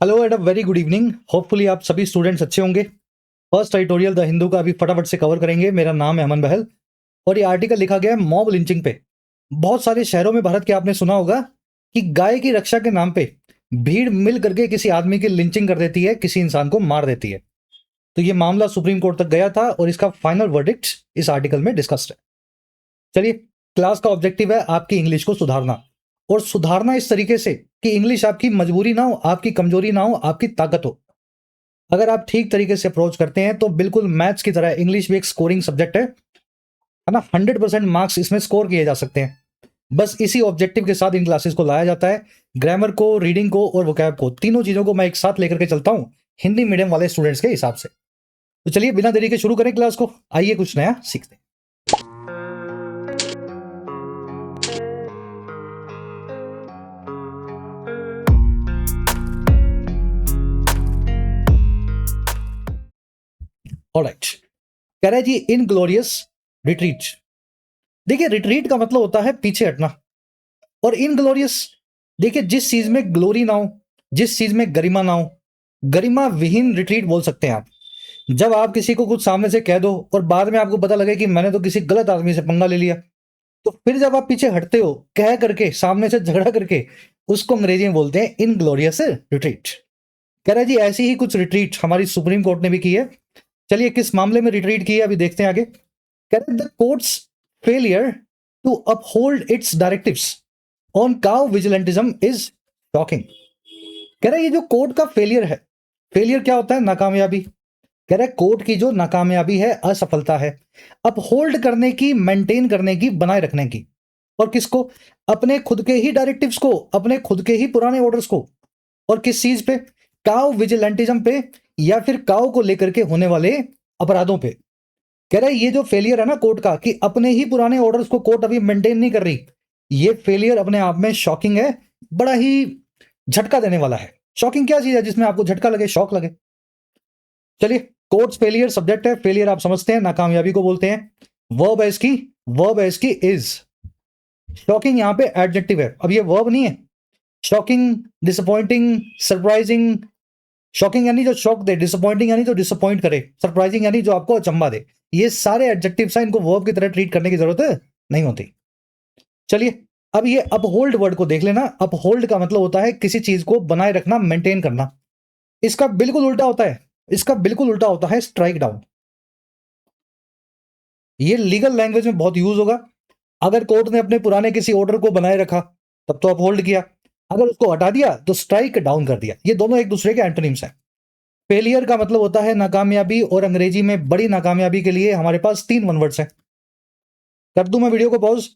Hello and a very good evening. Hopefully आप सभी students अच्छे होंगे। फर्स्ट एडिटोरियल द हिंदू का अभी फटाफट से कवर करेंगे। मेरा नाम है अमन बहल और ये आर्टिकल लिखा गया है मॉब लिंचिंग पे। बहुत सारे शहरों में भारत के आपने सुना होगा कि गाय की रक्षा के नाम पे भीड़ मिल करके किसी आदमी की लिंचिंग कर देती है, किसी इंसान को मार देती है। तो ये मामला सुप्रीम कोर्ट तक गया था और इसका फाइनल वर्डिक्ट इस आर्टिकल में डिस्कस्ड है। चलिए, क्लास का ऑब्जेक्टिव है आपकी इंग्लिश को सुधारना, और सुधारना इस तरीके से कि इंग्लिश आपकी मजबूरी ना हो, आपकी कमजोरी ना हो, आपकी ताकत हो। अगर आप ठीक तरीके से अप्रोच करते हैं तो बिल्कुल मैथ्स की तरह इंग्लिश भी एक स्कोरिंग सब्जेक्ट है ना। 100% मार्क्स इसमें स्कोर किए जा सकते हैं। बस इसी ऑब्जेक्टिव के साथ इन क्लासेस को लाया जाता है। ग्रामर को, रीडिंग को और वोकैब को, तीनों चीजों को मैं एक साथ लेकर के चलता हूं हिंदी मीडियम वाले स्टूडेंट्स के हिसाब से। तो चलिए बिना देरी के शुरू करें क्लास को। आइए कुछ नया सीखते हैं। ऑलराइट, कह रहा है जी इनग्लोरियस रिट्रीट। देखिए, रिट्रीट का मतलब होता है पीछे हटना, और इनग्लोरियस, देखिए जिस चीज में ग्लोरी ना हो, जिस चीज में गरिमा ना हो, गरिमा विहीन रिट्रीट बोल सकते हैं आप। जब आप किसी को कुछ सामने से कह दो और बाद में आपको पता लगे कि मैंने तो किसी गलत आदमी से पंगा ले लिया, तो फिर जब आप पीछे हटते हो कह करके, सामने से झगड़ा करके, उसको अंग्रेजी में बोलते हैं इनग्लोरियस रिट्रीट। कह रहा है जी ऐसी ही कुछ रिट्रीट हमारी सुप्रीम कोर्ट ने भी की है। चलिए किस मामले में रिट्रीट की है अभी देखते हैं आगे। कह रहे the court's failure to uphold its directives on cow vigilantism is shocking. कह रहा है ये जो कोर्ट का फेलियर है, फेलियर क्या होता है? नाकामयाबी। कह रहा है कोर्ट की जो नाकामयाबी है, असफलता है अपहोल्ड करने की, मेंटेन करने की, बनाए रखने की। और किसको? अपने खुद के ही डायरेक्टिव्स को, अपने खुद के ही पुराने ऑर्डर्स को। और किस चीज पे? काउ विजिलेंटिज्म पे, या फिर काउ को लेकर के होने वाले अपराधों पे। कह रहा है ये जो फेलियर है ना कोर्ट का, कि अपने ही पुराने ऑर्डर्स को कोर्ट अभी मेंटेन नहीं कर रही, ये फेलियर अपने आप में शॉकिंग है, बड़ा ही झटका देने वाला है। शॉकिंग क्या चीज है जिसमें आपको झटका लगे, शॉक लगे? चलिए, कोर्ट्स फेलियर सब्जेक्ट है, फेलियर आप समझते हैं, नाकामयाबी को बोलते हैं। वर्ब है इसकी, वर्ब है इसकी इज। शॉकिंग यहां पे एडजेक्टिव है, अब ये वर्ब नहीं है। Shocking, disappointing, surprising. शॉकिंग यानी जो शॉक दे, डिसअपॉइंटिंग यानी जो डिसअपॉइंट करे, सरप्राइजिंग यानी जो आपको अचंबा दे। ये सारे एडजेक्टिव्स हैं, इनको वर्ब की तरह ट्रीट करने की जरूरत नहीं होती। चलिए, अब ये अपहोल्ड वर्ड को देख लेना। अपहोल्ड का मतलब होता है किसी चीज को बनाए रखना, मेंटेन करना। इसका बिल्कुल उल्टा होता है, इसका बिल्कुल उल्टा होता है स्ट्राइक डाउन। ये लीगल लैंग्वेज में बहुत यूज होगा। अगर कोर्ट ने अपने पुराने किसी ऑर्डर को बनाए रखा तब तो अपहोल्ड किया, अगर उसको हटा दिया तो स्ट्राइक डाउन कर दिया। ये दोनों एक दूसरे के एंटोनिम्स हैं। फेलियर का मतलब होता है नाकामयाबी, और अंग्रेजी में बड़ी नाकामयाबी के लिए हमारे पास 3 वन वर्ड्स हैं। कर दूं मैं वीडियो को पॉज?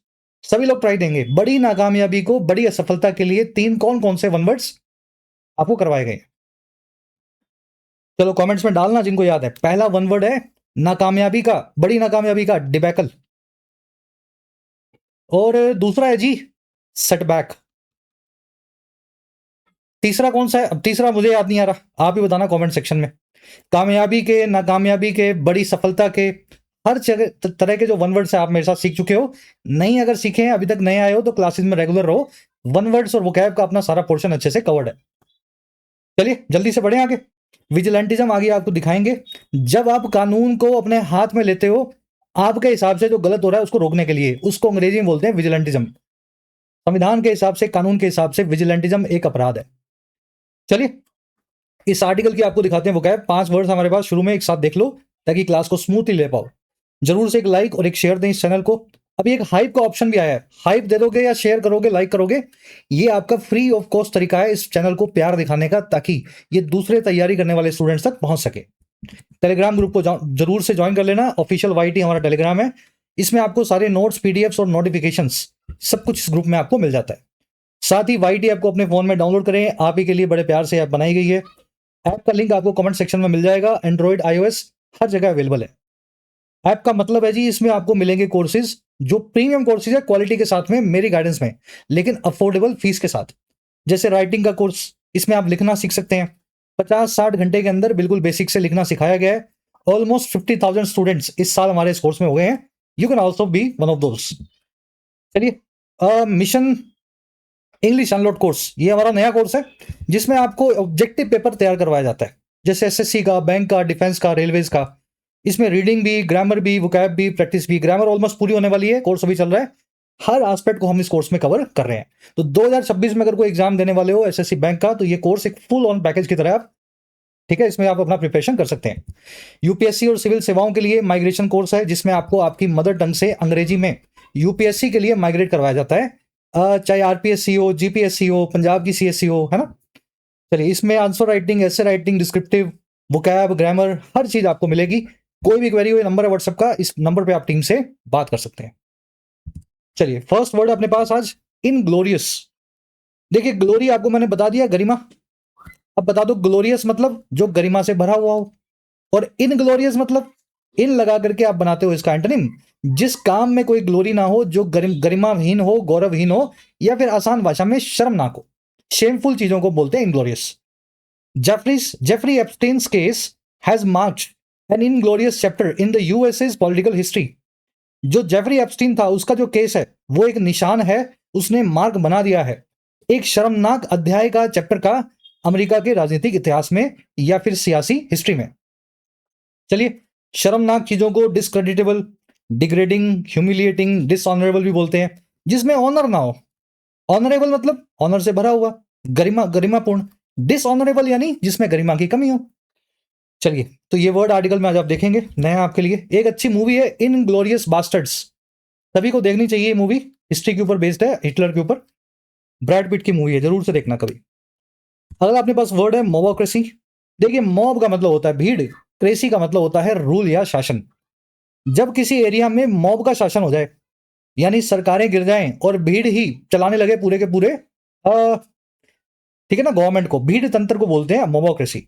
सभी लोग ट्राई देंगे। बड़ी नाकामयाबी को, बड़ी असफलता के लिए 3 कौन कौन से वन वर्ड्स आपको करवाए गए? चलो कमेंट्स में डालना जिनको याद है। पहला वन वर्ड है नाकामयाबी का, बड़ी नाकामयाबी का, डिबैकल। और दूसरा है जी सेटबैक। तीसरा कौन सा है? अब तीसरा मुझे याद नहीं आ रहा, आप ही बताना कमेंट सेक्शन में। कामयाबी के, नाकामयाबी के, बड़ी सफलता के, हर जगह तरह के जो वन वर्ड्स है आप मेरे साथ सीख चुके हो। नहीं अगर सीखे हैं, अभी तक नए आए हो, तो क्लासेस में रेगुलर रहो। वन वर्ड्स और वोकैब का अपना सारा पोर्शन अच्छे से कवर्ड है। चलिए जल्दी से बढ़े आगे। विजिलेंटिज्म आगे आपको दिखाएंगे। जब आप कानून को अपने हाथ में लेते हो, आपके हिसाब से जो गलत हो रहा है उसको रोकने के लिए, उसको अंग्रेजी में बोलते हैं विजिलेंटिज्म। संविधान के हिसाब से, कानून के हिसाब से विजिलेंटिज्म एक अपराध है। चलिए, इस आर्टिकल की आपको दिखाते हैं वोकैब। 5 वर्ड्स हमारे पास शुरू में, एक साथ देख लो ताकि क्लास को स्मूथली ले पाओ। जरूर से एक लाइक और एक शेयर दें इस चैनल को। अभी एक हाइप का ऑप्शन भी आया है, हाइप दे दोगे या शेयर करोगे, लाइक करोगे, ये आपका फ्री ऑफ कॉस्ट तरीका है इस चैनल को प्यार दिखाने का, ताकि ये दूसरे तैयारी करने वाले स्टूडेंट्स तक पहुंच सके। टेलीग्राम ग्रुप को जरूर से ज्वाइन कर लेना। ऑफिशियल वाईटी हमारा टेलीग्राम है, इसमें आपको सारे नोट्स, पीडीएफ्स और नोटिफिकेशंस सब कुछ इस ग्रुप में आपको मिल जाता है। साथ ही वाईटी ऐप को अपने फोन में डाउनलोड करें, आप ही के लिए बड़े प्यार से ऐप बनाई गई है। ऐप का लिंक आपको कमेंट सेक्शन में मिल जाएगा। एंड्रॉइड, आईओएस हर जगह अवेलेबल है। ऐप का मतलब है जी, इसमें आपको मिलेंगे कोर्सेज जो प्रीमियम कोर्सेज है, क्वालिटी के साथ में, मेरी गाइडेंस में, लेकिन अफोर्डेबल फीस के साथ। जैसे राइटिंग का कोर्स, इसमें आप लिखना सीख सकते हैं। 50-60 घंटे के अंदर बिल्कुल बेसिक से लिखना सिखाया गया है। ऑलमोस्ट 50,000 स्टूडेंट्स इस साल हमारे इस कोर्स में हो गए हैं। You can also be one of those. चलिए, मिशन इंग्लिश अनलॉट कोर्स, ये हमारा नया कोर्स है जिसमें आपको ऑब्जेक्टिव पेपर तैयार करवाया जाता है, जैसे एसएससी का, बैंक का, डिफेंस का, रेलवेज का। इसमें रीडिंग भी, ग्रामर भी, वोकैब भी, प्रैक्टिस भी। ग्रामर ऑलमोस्ट पूरी होने वाली है, कोर्स अभी चल रहा है। हर एस्पेक्ट को हम इस कोर्स में कवर कर रहे हैं। तो 2026 में अगर कोई एग्जाम देने वाले हो एसएससी बैंक का, तो ये कोर्स एक फुल ऑन पैकेज की तरह आप, ठीक है, इसमें आप अपना प्रिपरेशन कर सकते हैं। यूपीएससी और सिविल सेवाओं के लिए माइग्रेशन कोर्स है, जिसमें आपको आपकी मदर टंग से अंग्रेजी में यूपीएससी के लिए माइग्रेट करवाया जाता है, चाहे आरपीएससी हो, जीपीएससी हो, पंजाब की सीएससी हो, है ना। चलिए, इसमें answer writing, essay writing, descriptive, vocab, grammar, हर चीज आपको मिलेगी। कोई भी क्वेरी हो, नंबर है व्हाट्सएप का, इस नंबर पे आप टीम से बात कर सकते हैं। चलिए, फर्स्ट वर्ड अपने पास आज इनग्लोरियस। देखिए, ग्लोरी आपको मैंने बता दिया, गरिमा। अब बता दो ग्लोरियस मतलब जो गरिमा से भरा हुआ हो, और इनग्लोरियस मतलब इन लगा करके आप बनाते हो इसका एंटोनिम, जिस काम में कोई ग्लोरी ना हो, जो गरिमाहीन हो, गौरवहीन हो, या फिर आसान भाषा में शर्मनाक हो, शेमफुल चीजों को बोलते हैं inglorious. Jeffrey Epstein's case has marked an inglorious chapter in the USA's political history. जो जेफरी एप्स्टीन था, उसका जो केस है वो एक निशान है, उसने मार्क बना दिया है एक शर्मनाक अध्याय का, चैप्टर का, अमेरिका के राजनीतिक इतिहास में या फिर सियासी हिस्ट्री में। चलिए, शर्मनाक चीजों को डिस्क्रेडिटेबल, डिग्रेडिंग, ह्यूमिलिएटिंग, डिसऑनरेबल भी बोलते हैं, जिसमें ऑनर ना हो। ऑनरेबल मतलब ऑनर से भरा हुआ, गरिमापूर्ण। डिसऑनरेबल यानी जिसमें गरिमा की कमी हो। चलिए, तो ये वर्ड आर्टिकल में आज आप देखेंगे, नया आपके लिए। एक अच्छी मूवी है इनग्लोरियस बास्टर्ड्स, सभी को देखनी चाहिए। ये मूवी हिस्ट्री के ऊपर बेस्ड है, हिटलर के ऊपर, ब्रैड पिट की मूवी है, जरूर से देखना कभी। अगला अपने पास वर्ड है मोबोक्रेसी। देखिए, मॉब का मतलब होता है भीड़, क्रेसी का मतलब होता है रूल या शासन। जब किसी एरिया में मॉब का शासन हो जाए, यानी सरकारें गिर जाएं और भीड़ ही चलाने लगे पूरे के पूरे, ठीक है ना, गवर्नमेंट को, भीड़ तंत्र को बोलते हैं मोबोक्रेसी।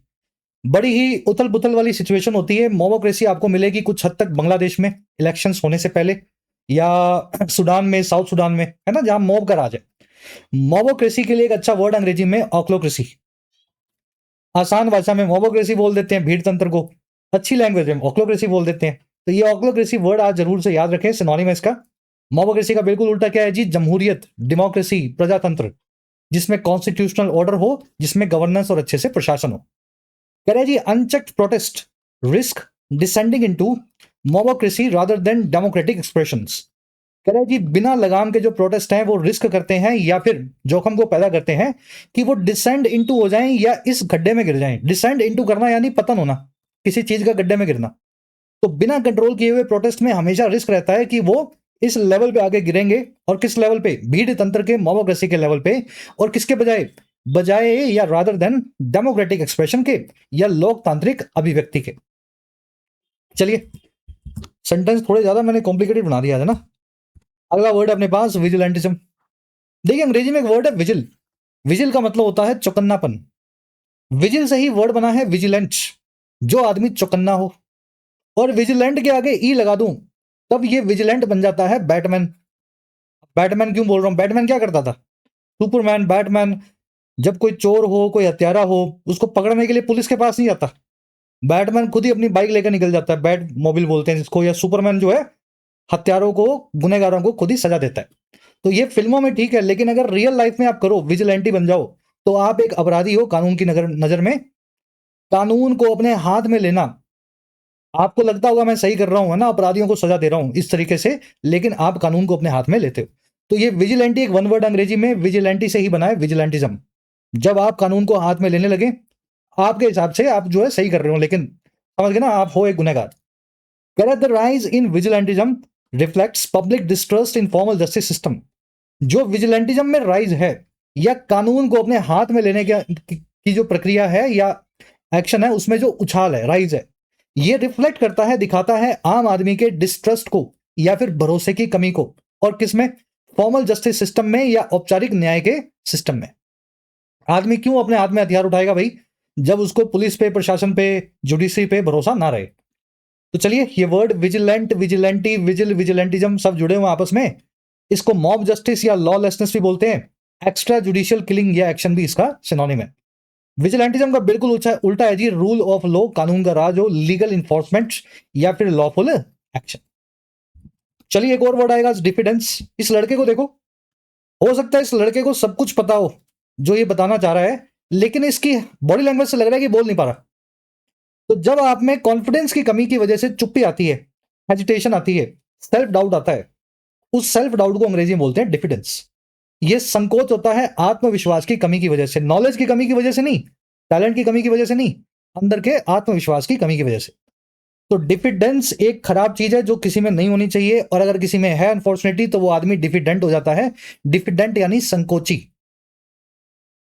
बड़ी ही उथल पुथल वाली सिचुएशन होती है। मोबोक्रेसी आपको मिलेगी कुछ हद तक बांग्लादेश में, इलेक्शंस होने से पहले, या सुडान में, साउथ सुडान में, है ना, जहां मॉब का राज है। मोबोक्रेसी के लिए एक अच्छा वर्ड अंग्रेजी में ऑक्लोक्रेसी। आसान भाषा में मोबोक्रेसी बोल देते हैं भीड़ तंत्र को, अच्छी लैंग्वेज में ऑक्लोक्रेसी बोल देते हैं। तो ये ऑक्लोक्रेसी वर्ड आज जरूर से याद रखें, सिनोनिम है इसका। मोबोक्रेसी का बिल्कुल उल्टा क्या है जी? जमहूरियत, डेमोक्रेसी, प्रजातंत्र, जिसमें कॉन्स्टिट्यूशनल ऑर्डर हो, जिसमें गवर्नेंस और अच्छे से प्रशासन हो। कह रहे जी, unchecked protest risk descending into mobocracy rather than democratic expressions. कह रहे जी, बिना लगाम के जो प्रोटेस्ट हैं वो रिस्क करते हैं या फिर जोखिम को पैदा करते हैं कि वो डिसेंड इनटू हो जाएं या इस गड्ढे में गिर जाएं। डिसेंड इनटू करना यानी पतन होना, किसी चीज का गड्ढे में गिरना। तो बिना कंट्रोल किए हुए प्रोटेस्ट में हमेशा रिस्क रहता है कि वो इस लेवल पे आगे गिरेंगे, और किस लेवल पे? भीड़ तंत्र के, मोबोक्रेसी के लेवल पे। और किसके बजाय? बजाय या रादर देन डेमोक्रेटिक एक्सप्रेशन के, या लोकतांत्रिक अभिव्यक्ति के। चलिए, सेंटेंस थोड़े ज्यादा मैंने कॉम्प्लिकेटेड बना दिया है ना। अगला वर्ड अपने पास विजिलेंटिज्म। देखिए, अंग्रेजी में एक वर्ड है विजिल। विजिल का मतलब होता है चौकन्नापन। विजिल से ही वर्ड बना है विजिलेंट, जो आदमी चौकन्ना हो। और विजिलेंट के आगे ई लगा दूं, तब ये विजिलेंट बन जाता है बैटमैन। बैटमैन क्यों बोल रहा हूं? बैटमैन क्या करता था? सुपरमैन, बैटमैन, जब कोई चोर हो, कोई हत्यारा हो, उसको पकड़ने के लिए पुलिस के पास नहीं जाता, बैटमैन खुद ही अपनी बाइक लेकर निकल जाता है, बैट मोबिल बोलते हैं जिसको। या सुपरमैन जो है, हत्यारों को, गुनहगारों को खुद ही सजा देता है। तो ये फिल्मों में ठीक है, लेकिन अगर रियल लाइफ में आप करो, विजिलेंटी बन जाओ, तो आप एक अपराधी हो कानून की नजर में। कानून को अपने हाथ में लेना, आपको लगता होगा मैं सही कर रहा हूं, है ना, अपराधियों को सजा दे रहा हूं इस तरीके से, लेकिन आप कानून को अपने हाथ में लेते हो। तो ये विजिलेंटी एक वन वर्ड अंग्रेजी में विजिलेंटी से ही बना है, विजिलेंटिज्म। जब आप कानून को हाथ में लेने लगे, आपके हिसाब से आप जो है सही कर रहे हो, लेकिन समझ गए ना, आप हो एक गुनहगार। The rise in vigilantism reflects public distrust in formal justice system. जो विजिलेंटिज्म में राइज है, या कानून को अपने हाथ में लेने की जो प्रक्रिया है या एक्शन है, उसमें जो उछाल है, राइज है, ये रिफ्लेक्ट करता है, दिखाता है आम आदमी के डिस्ट्रस्ट को या फिर भरोसे की कमी को। और किसमें? फॉर्मल जस्टिस सिस्टम में या औपचारिक न्याय के सिस्टम में। आदमी क्यों अपने हाथ में हथियार उठाएगा भाई? जब उसको पुलिस पे, प्रशासन पे, जुडिशरी पे भरोसा ना रहे। तो चलिए, ये word vigilant, vigilante, vigil, vigilantism सब जुड़े हुए आपस में। इसको मॉब जस्टिस या लॉलेसनेस भी बोलते हैं। एक्स्ट्रा जुडिशियल किलिंग या एक्शन भी इसका सिनोनिम है। विजिलेंटिज्म का बिल्कुल उल्टा है जी, रूल ऑफ लॉ, कानून का राज हो, लीगल इन्फोर्समेंट या फिर लॉफुल एक्शन। चलिए, एक और वर्ड आएगा, डिफिडेंस। इस लड़के को देखो, हो सकता है इस लड़के को सब कुछ पता हो जो ये बताना चाह रहा है, लेकिन इसकी बॉडी लैंग्वेज से लग रहा है कि बोल नहीं पा रहा। तो जब आप में कॉन्फिडेंस की कमी की वजह से चुप्पी आती है, हेजिटेशन आती है, सेल्फ डाउट आता है, उस सेल्फ डाउट को अंग्रेजी में बोलते हैं डिफिडेंस। ये संकोच होता है आत्मविश्वास की कमी की वजह से, नॉलेज की कमी की वजह से नहीं, टैलेंट की कमी की वजह से नहीं, अंदर के आत्मविश्वास की कमी की वजह से। तो डिफिडेंस एक खराब चीज है जो किसी में नहीं होनी चाहिए, और अगर किसी में है अनफॉर्चुनेटली तो वो आदमी डिफिडेंट हो जाता है। डिफिडेंट यानी संकोची।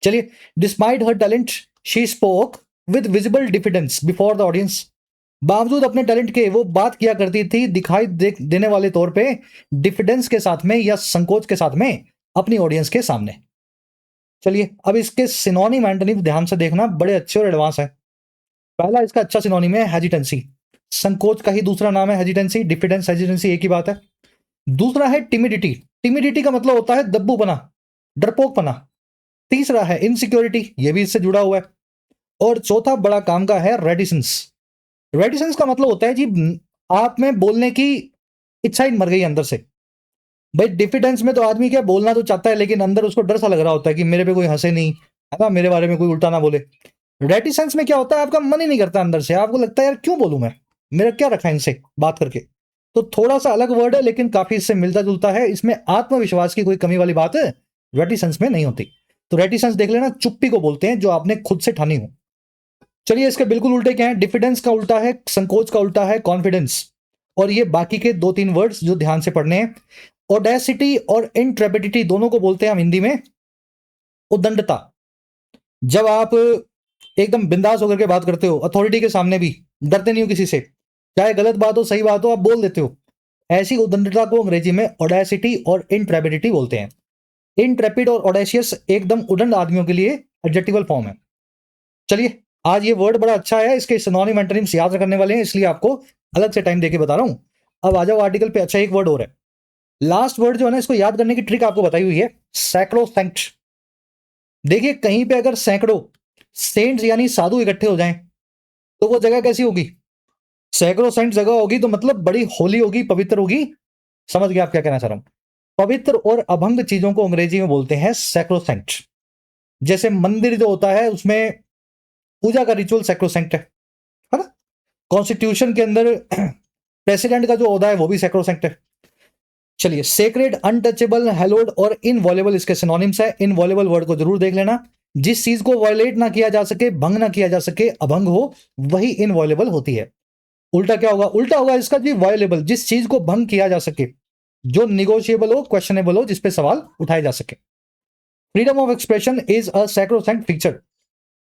चलिए, despite her talent she spoke with visible diffidence before the audience. बावजूद अपने टैलेंट के वो बात किया करती थी दिखाई देने वाले तौर पे, डिफिडेंस के साथ में या संकोच के साथ में, अपनी ऑडियंस के सामने। चलिए, अब इसके सिनोनिम एंटोनिम ध्यान से देखना, बड़े अच्छे और एडवांस है। पहला इसका अच्छा सिनोनिम है हेजिटेंसी। संकोच का ही दूसरा नाम है हेजिटेंसी। डिफिडेंस हेजिटेंसी एक ही बात है। दूसरा है टिमिडिटी। टिमिडिटी का मतलब होता है दब्बूपना, डरपोकपना। तीसरा है इनसिक्योरिटी, ये भी इससे जुड़ा हुआ है। और चौथा बड़ा काम का है रेडिसेंस। रेडिसेंस का मतलब होता है जी, आप में बोलने की इच्छा ही मर गई अंदर से। भाई डिफिडेंस में तो आदमी क्या बोलना तो चाहता है, लेकिन अंदर उसको डर सा लग रहा होता है कि मेरे पे कोई हंसे नहीं, है ना, मेरे बारे में कोई उल्टा ना बोले। रेटिसेंस में क्या होता है, आपका मन ही नहीं करता अंदर से, आपको लगता है यार क्यों बोलूं मैं, मेरा क्या रखा है इनसे बात करके। तो थोड़ा सा अलग वर्ड है, लेकिन काफी इससे मिलता जुलता है। इसमें आत्मविश्वास की कोई कमी वाली बात है रेटिसेंस में नहीं होती। तो रेटिसेंस देख लेना, चुप्पी को बोलते हैं जो आपने खुद से ठानी हो। चलिए, इसके बिल्कुल उल्टे क्या है। डिफिडेंस का उल्टा है, संकोच का उल्टा है कॉन्फिडेंस। और ये बाकी के 2-3 वर्ड्स जो ध्यान से पढ़ने हैं। ऑडेसिटी और इंट्रेपिडिटी दोनों को बोलते हैं हम हिंदी में उद्दंडता। जब आप एकदम बिंदास होकर के बात करते हो, अथॉरिटी के सामने भी डरते नहीं हो किसी से, चाहे गलत बात हो सही बात हो आप बोल देते हो, ऐसी उद्दंडता को अंग्रेजी में ऑडेसिटी और इंट्रेपिडिटी बोलते हैं। इंट्रेपिड और ऑडेशियस एकदम उदंड आदमियों के लिए एडजेक्टिवल फॉर्म है। चलिए, आज ये वर्ड बड़ा अच्छा है, इसके सिनोनिम एंटोनिम्स याद रखने वाले हैं, इसलिए आपको अलग से टाइम देके बता रहा हूं। अब आ जाओ आर्टिकल पे। अच्छा, एक वर्ड और है, लास्ट वर्ड जो है ना, इसको याद करने की ट्रिक आपको बताई हुई है, सैक्रोसैंक्ट। देखिए, कहीं पे अगर सैकड़ों सेंट्स यानी साधु इकट्ठे हो जाएं तो वो जगह कैसी होगी, सैक्रोसैंक्ट जगह होगी, तो मतलब बड़ी होली होगी, पवित्र होगी। समझ गया आप क्या कहना चाह रहा हूं। पवित्र और अभंग चीजों को अंग्रेजी में बोलते हैं सैक्रोसैंक्ट। जैसे मंदिर जो होता है उसमें पूजा का रिचुअल सैक्रोसैंक्ट है ना। कॉन्स्टिट्यूशन के अंदर प्रेसिडेंट का जो ओहदा है वो भी सैक्रोसैंक्ट है। चलिए, सेक्रेड, अनटचेबल, हेलोड और इनवॉलेबल इसके सिनोनिम्स है। इनवॉलेबल वर्ड को जरूर देख लेना। जिस चीज को वायलेट ना किया जा सके, भंग ना किया जा सके, अभंग हो, वही इनवॉलेबल होती है। उल्टा क्या होगा, उल्टा होगा इसका जी वायलेबल, जिस चीज को भंग किया जा सके, जो निगोशिएबल हो, क्वेश्चनेबल हो, जिसपे सवाल उठाए जा सके। Freedom of expression is a sacrosanct feature.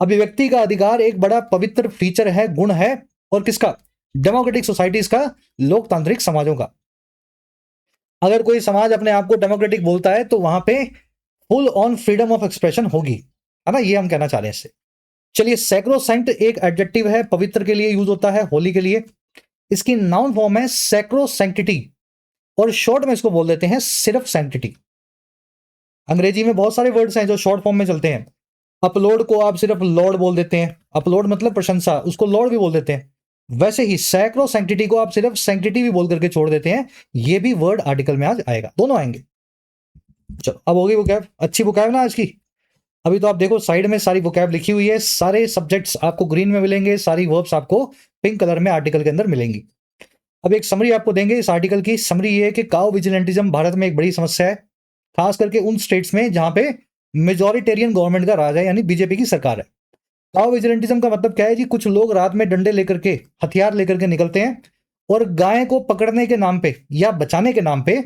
अभिव्यक्ति का अधिकार एक बड़ा पवित्र फीचर है, गुण है। और किसका, डेमोक्रेटिक सोसाइटीज का, लोकतांत्रिक समाजों का। अगर कोई समाज अपने आप को डेमोक्रेटिक बोलता है तो वहां पे full on freedom of expression होगी, है ना, ये हम कहना चाह रहे हैं इससे। चलिए, सैक्रोसैंक्ट एक एडजेक्टिव है, पवित्र के लिए यूज होता है, होली के लिए। इसकी नाउन फॉर्म है सैक्रोसैंक्टिटी, और शॉर्ट में इसको बोल देते हैं सिर्फ सैंक्टिटी। अंग्रेजी में बहुत सारे वर्ड्स हैं जो शॉर्ट फॉर्म में चलते हैं। अपलोड को आप सिर्फ लॉर्ड बोल देते हैं, अपलोड मतलब प्रशंसा, उसको लॉर्ड भी बोल देते हैं। वैसे ही सैक्रो सैंक्टिटी को आप सिर्फ सैंक्टिटी भी बोल करके छोड़ देते हैं। ये भी वर्ड आर्टिकल में आज आएगा, दोनों आएंगे। चलो, अब होगी वोकैब, अच्छी वोकैब ना आज की। अभी तो आप देखो साइड में सारी वोकैब लिखी हुई है, सारे सब्जेक्ट्स आपको ग्रीन में मिलेंगे, सारी वर्ब्स आपको पिंक कलर में आर्टिकल के अंदर मिलेंगी। अब एक समरी आपको देंगे इस आर्टिकल की। समरी ये है कि काउ विजिलेंटिज्म भारत में एक बड़ी समस्या है, खास करके उन स्टेट्स में जहां पे मेजोरिटेरियन गवर्नमेंट का राज है, यानी बीजेपी की सरकार है। काउ विजिलेंटिज्म का मतलब क्या है जी, कुछ लोग रात में डंडे लेकर के, हथियार लेकर के निकलते हैं और गाय को पकड़ने के नाम पे या बचाने के नाम पे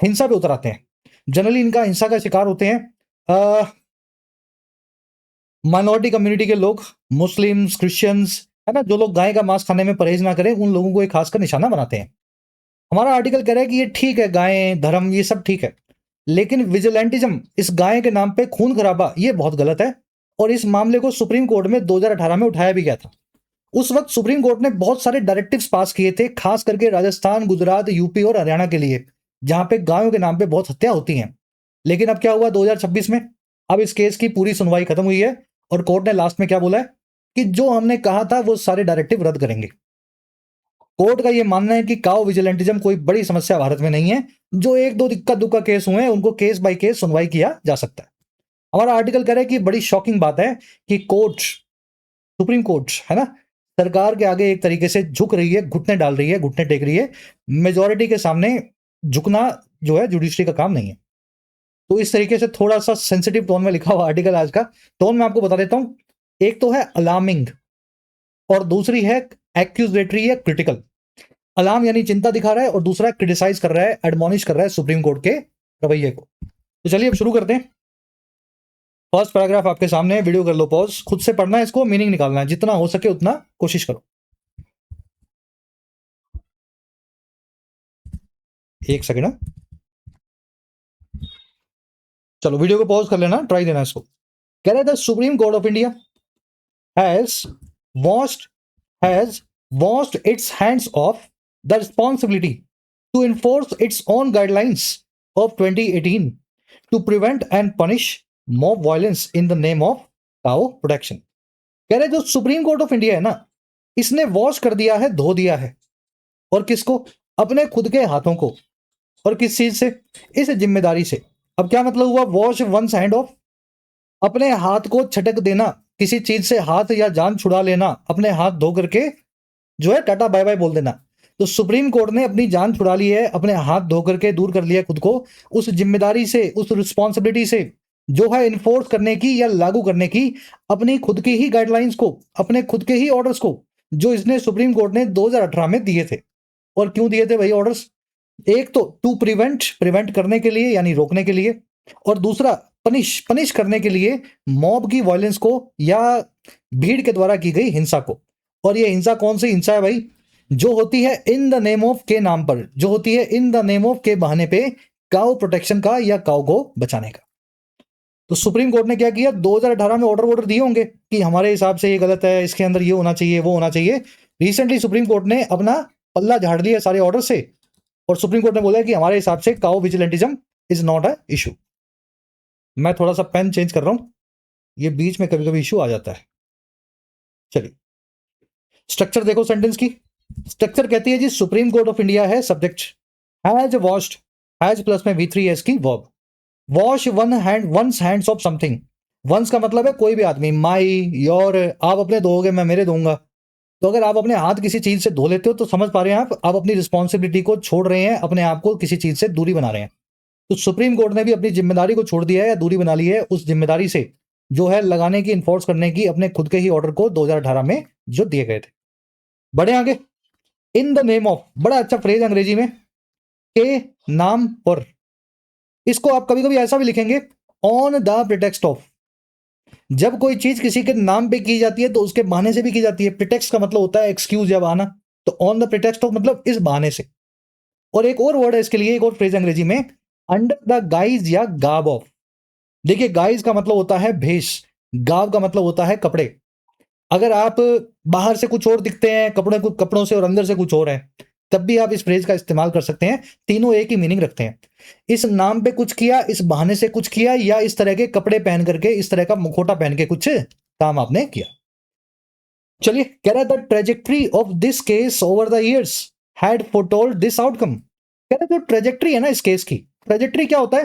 हिंसा पे उतर आते हैं। जनरली इनका हिंसा का शिकार होते हैं माइनॉरिटी कम्युनिटी के लोग, मुस्लिम्स, क्रिश्चियंस, है ना, जो लोग गाय का मांस खाने में परहेज ना करें, उन लोगों को एक खासकर निशाना बनाते हैं। हमारा आर्टिकल कह रहा है कि ये ठीक है, गाय, धर्म, ये सब ठीक है, लेकिन विजिलेंटिज्म, इस गाय के नाम पे खून खराबा, ये बहुत गलत है। और इस मामले को सुप्रीम कोर्ट में 2018 में उठाया भी गया था। उस वक्त सुप्रीम कोर्ट ने बहुत सारे डायरेक्टिव्स पास किए थे, खास करके राजस्थान, गुजरात, यूपी और हरियाणा के लिए, जहां पे गायों के नाम पे बहुत हत्या होती हैं। लेकिन अब क्या हुआ 2026 में, अब इस केस की पूरी सुनवाई खत्म हुई है और कोर्ट ने लास्ट में क्या बोला है कि जो हमने कहा था वो सारे डायरेक्टिव रद्द करेंगे। कोर्ट का ये मानना है कि काउ विजिलेंटिज्म कोई बड़ी समस्या भारत में नहीं है, जो एक दो इक्का दुक्का केस हुए हैं उनको केस बाय केस सुनवाई किया जा सकता है। हमारा आर्टिकल कह रहा है कि बड़ी शॉकिंग बात है कि कोर्ट, सुप्रीम कोर्ट है ना, सरकार के आगे एक तरीके से झुक रही है, घुटने डाल रही है, घुटने टेक रही है। मेजोरिटी के सामने झुकना जो है जुडिशरी का काम नहीं है। तो इस तरीके से थोड़ा सा सेंसिटिव टोन में लिखा हुआ आर्टिकल आज का। टोन मैं आपको बता देता हूं, एक तो है अलार्मिंग और दूसरी है एक्यूजेटरी या क्रिटिकल। अलार्म यानी चिंता दिखा रहा है और दूसरा क्रिटिसाइज कर रहा है, एडमोनिश कर रहा है सुप्रीम कोर्ट के रवैये को। तो चलिए अब शुरू करते हैं। फर्स्ट पैराग्राफ आपके सामने है, वीडियो कर लो पॉज, खुद से पढ़ना है, इसको मीनिंग निकालना है, जितना हो सके उतना कोशिश करो। एक सेकेंड, चलो वीडियो को पॉज कर लेना, ट्राई देना इसको। कह रहे the supreme court of India has washed has washed its hands of the responsibility to enforce its own guidelines of 2018 to prevent and punish mob violence in the name of cow protection। कह रहे जो supreme court of India है ना, इसने wash कर दिया है, धो दिया है, और किसको? अपने खुद के हाथों को। और किस चीज से? इस जिम्मेदारी से। अब क्या मतलब हुआ वॉश वंस हैंड ऑफ? अपने हाथ को छटक देना, किसी चीज से हाथ या जान छुड़ा लेना, अपने हाथ धो करके जो है टाटा बाय बाय बोल देना। तो सुप्रीम कोर्ट ने अपनी जान छुड़ा ली है, अपने हाथ धो करके दूर कर लिया खुद को उस जिम्मेदारी से, उस रिस्पॉन्सिबिलिटी से जो है इन्फोर्स करने की या लागू करने की अपनी खुद की ही गाइडलाइंस को, अपने खुद के ही ऑर्डर्स को, जो इसने सुप्रीम कोर्ट ने 2018 में दिए थे। और क्यों दिए थे भाई ऑर्डर्स? एक तो टू प्रिवेंट करने के लिए यानी रोकने के लिए, और दूसरा पनिश करने के लिए मॉब की वायलेंस को या भीड़ के द्वारा की गई हिंसा को। और ये हिंसा कौन सी हिंसा है भाई? जो होती है इन द नेम ऑफ के नाम पर, जो होती है इन द नेम ऑफ के बहाने पे काउ प्रोटेक्शन का या काउ को बचाने का। तो सुप्रीम कोर्ट ने क्या किया? 2018 में ऑर्डर दिए होंगे कि हमारे हिसाब से ये गलत है, इसके अंदर ये होना चाहिए, वो होना चाहिए। रिसेंटली सुप्रीम कोर्ट ने अपना पल्ला झाड़ लिया सारे ऑर्डर से, और सुप्रीम कोर्ट ने बोला कि हमारे हिसाब से cow vigilantism is not a issue. मैं थोड़ा सा पेन चेंज कर रहा हूं, ये बीच में कभी कभी इशू आ जाता है। चलिए स्ट्रक्चर देखो सेंटेंस की। स्ट्रक्चर कहती है जी सुप्रीम कोर्ट ऑफ इंडिया है subject, has washed, has plus में V3S की verb, wash one's hands off something. One's का मतलब है कोई भी आदमी, माई, योर, आप अपने धोगे मैं मेरे धोऊंगा। तो अगर आप अपने हाथ किसी चीज से धो लेते हो तो समझ पा रहे हैं आप अपनी रिस्पॉन्सिबिलिटी को छोड़ रहे हैं, अपने आप को किसी चीज से दूरी बना रहे हैं। तो सुप्रीम कोर्ट ने भी अपनी जिम्मेदारी को छोड़ दिया है या दूरी बना ली है उस जिम्मेदारी से जो है लगाने की, इन्फोर्स करने की अपने खुद के ही ऑर्डर को 2018 में जो दिए गए थे। बढ़े आगे। इन द नेम ऑफ, बड़ा अच्छा फ्रेज अंग्रेजी में, के नाम पर। इसको आप कभी कभी ऐसा भी लिखेंगे, ऑन द प्रिटेक्स्ट ऑफ। जब कोई चीज किसी के नाम पे की जाती है तो उसके बहाने से भी की जाती है। प्रिटेक्स्ट का मतलब होता है एक्सक्यूज या बहाना, तो ऑन द प्रिटेक्स्ट ऑफ मतलब इस बहाने से। और एक और वर्ड है इसके लिए, एक और फ्रेज अंग्रेजी में, अंडर द गाइज या गाब ऑफ। देखिए गाइज का मतलब होता है भेष, गाब का मतलब होता है कपड़े। अगर आप बाहर से कुछ और दिखते हैं कपड़ों से और अंदर से कुछ और है, तब भी आप इस फ्रेज का इस्तेमाल कर सकते हैं। तीनों एक ही मीनिंग रखते हैं। इस नाम पे कुछ किया, इस बहाने से कुछ किया, या इस तरह के कपड़े पहन करके, इस तरह का मुखौटा पहन के कुछ काम आपने किया। चलिए कह रहा है the trajectory of this case over the years had foretold this outcome. कह रहा है जो ट्रेजेक्ट्री है ना इस केस की, ट्रेजेक्ट्री क्या होता है?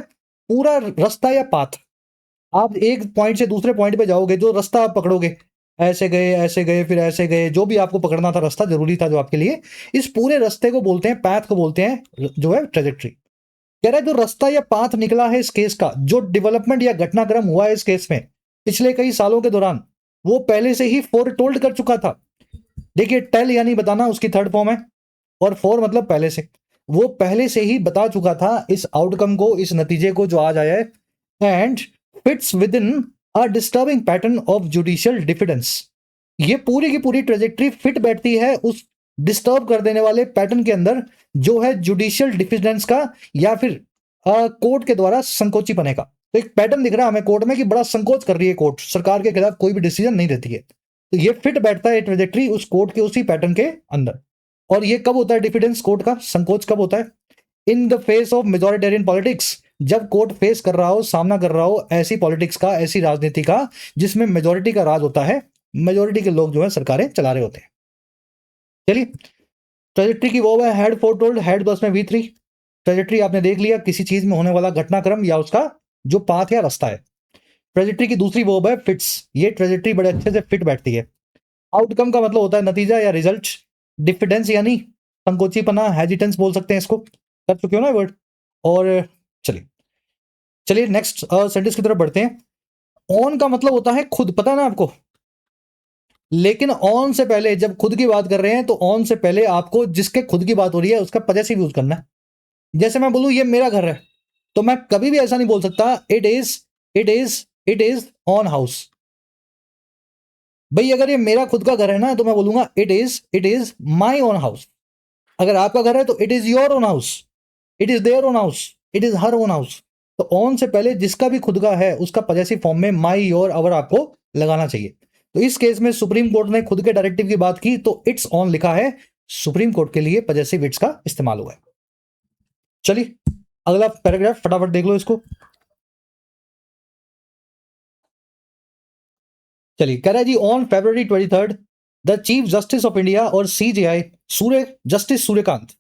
पूरा रास्ता या पाथ। आप एक पॉइंट से दूसरे पॉइंट पे जाओगे, जो रास्ता आप पकड़ोगे, ऐसे गए फिर ऐसे गए, जो भी आपको पकड़ना था रास्ता जरूरी था जो आपके लिए, इस पूरे रास्ते को बोलते हैं, पाथ को बोलते हैं जो है ट्रेजेक्ट्री। कह रहा है जो रास्ता या पाथ निकला है इस केस का, जो डेवलपमेंट या घटनाक्रम हुआ है इस केस में पिछले कई सालों के दौरान, वो पहले से ही फोरटोल्ड कर चुका था। देखिए टेल यानी बताना उसकी थर्ड फॉर्म है, और फोर मतलब पहले से। वो पहले से ही बता चुका था इस आउटकम को, इस नतीजे को जो आज आया है। And fits within a disturbing pattern of judicial diffidence. ये पूरी की पूरी ट्रेजेक्ट्री फिट बैठती है उस डिस्टर्ब कर देने वाले पैटर्न के अंदर जो है जुडिशियल डिफिडेंस का, या फिर कोर्ट के द्वारा संकोची पने का। तो एक पैटर्न दिख रहा है हमें कोर्ट में कि बड़ा संकोच कर रही है कोर्ट, सरकार के खिलाफ कोई भी डिसीजन नहीं देती है। तो ये फिट बैठता है ट्रेजेक्ट्री उस कोर्ट के उसी पैटर्न के अंदर। और ये कब होता है डिफिडेंस कोर्ट का, संकोच कब होता है? In the face of majoritarian politics, जब कोर्ट फेस कर रहा हो, सामना कर रहा हो ऐसी पॉलिटिक्स का, ऐसी राजनीति का जिसमें मेजोरिटी का राज होता है, मेजोरिटी के लोग जो है सरकारें चला रहे होते हैं। चलिए ट्रेजेक्ट्री की वर्ब है हैड फोरटोल्ड, हैड प्लस में V3। ट्रेजेक्ट्री आपने देख लिया, किसी चीज में होने वाला घटनाक्रम या उसका जो पाथ या रास्ता है। ट्रेजेक्ट्री की दूसरी वर्ब है फिट्स, ये ट्रेजेक्ट्री बड़े अच्छे से फिट बैठती है। आउटकम का मतलब होता है नतीजा या रिजल्ट। डिफिडेंस यानी संकोचीपना, हेजिटेंस बोल सकते हैं इसको, कर चुके हो ना वर्ड। और चलिए चलिए नेक्स्ट सेंटेंस की तरफ बढ़ते हैं। ऑन का मतलब होता है खुद, पता है ना आपको, लेकिन ऑन से पहले जब खुद की बात कर रहे हैं तो ऑन से पहले आपको जिसके खुद की बात हो रही है उसका पजेसिव यूज करना है। जैसे मैं बोलूं ये मेरा घर है, तो मैं कभी भी ऐसा नहीं बोल सकता इट इज ऑन हाउस। भाई अगर ये मेरा खुद का घर है ना तो मैं बोलूंगा it is my own house. अगर आपका घर है तो it is your own house, it is their own house, it is her own house. तो ऑन से पहले जिसका भी खुद का है उसका पजेसिव फॉर्म में माई योर अवर आपको लगाना चाहिए। तो इस केस में सुप्रीम कोर्ट ने खुद के डायरेक्टिव की बात की तो इट्स ऑन लिखा है, सुप्रीम कोर्ट के लिए पजेसिव इट्स का इस्तेमाल हुआ है। चलिए अगला पैराग्राफ फटाफट देख लो इसको। चलिए कह रहा है जी on February 23 the chief justice of India और CJI justice Suryakant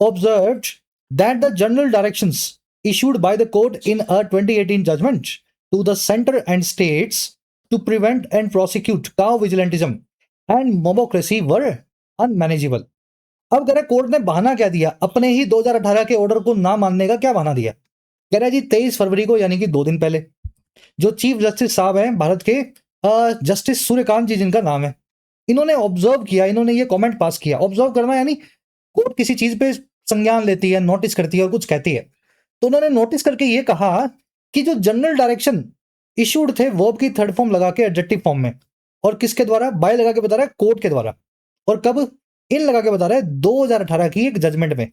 observed that the general directions issued by the court in a 2018 judgment to the center and states to prevent and prosecute cow vigilantism and mobocracy were unmanageable। अब कह रहा है court ने बहाना क्या दिया, अपने ही 2018 के ऑर्डर को ना मानने का क्या बहाना दिया। कह रहा है जी 23 फरवरी को यानी कि 2 दिन पहले जो चीफ जस्टिस साहब हैं भारत के, जस्टिस सूर्यकांत जी जिनका नाम है, इन्होंने ऑब्जर्व किया, इन्होंने ये कमेंट पास किया। ऑब्जर्व करना यानी कोर्ट किसी चीज पे संज्ञान लेती है, नोटिस करती है और कुछ कहती है। तो उन्होंने नोटिस करके ये कहा कि जो जनरल डायरेक्शन इशूड थे वर्ब की थर्ड फॉर्म लगा के एडजेक्टिव फॉर्म में, और किसके द्वारा, बाय लगा के बता रहा है कोर्ट के द्वारा, और कब, इन लगा के बता रहा है 2018 की एक जजमेंट में।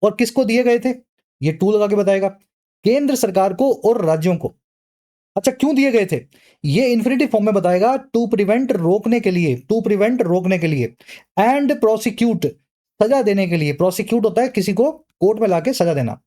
और किसको दिए गए थे, ये टू लगा के बताएगा, केंद्र सरकार को और राज्यों को। अच्छा क्यों दिए गए थे, ये इन्फिनिटिव फॉर्म में बताएगा, टू प्रिवेंट रोकने के लिए, टू प्रिवेंट रोकने के लिए, एंड प्रोसिक्यूट सजा देने के लिए। प्रोसिक्यूट होता है किसी को कोर्ट में लाके सजा देना,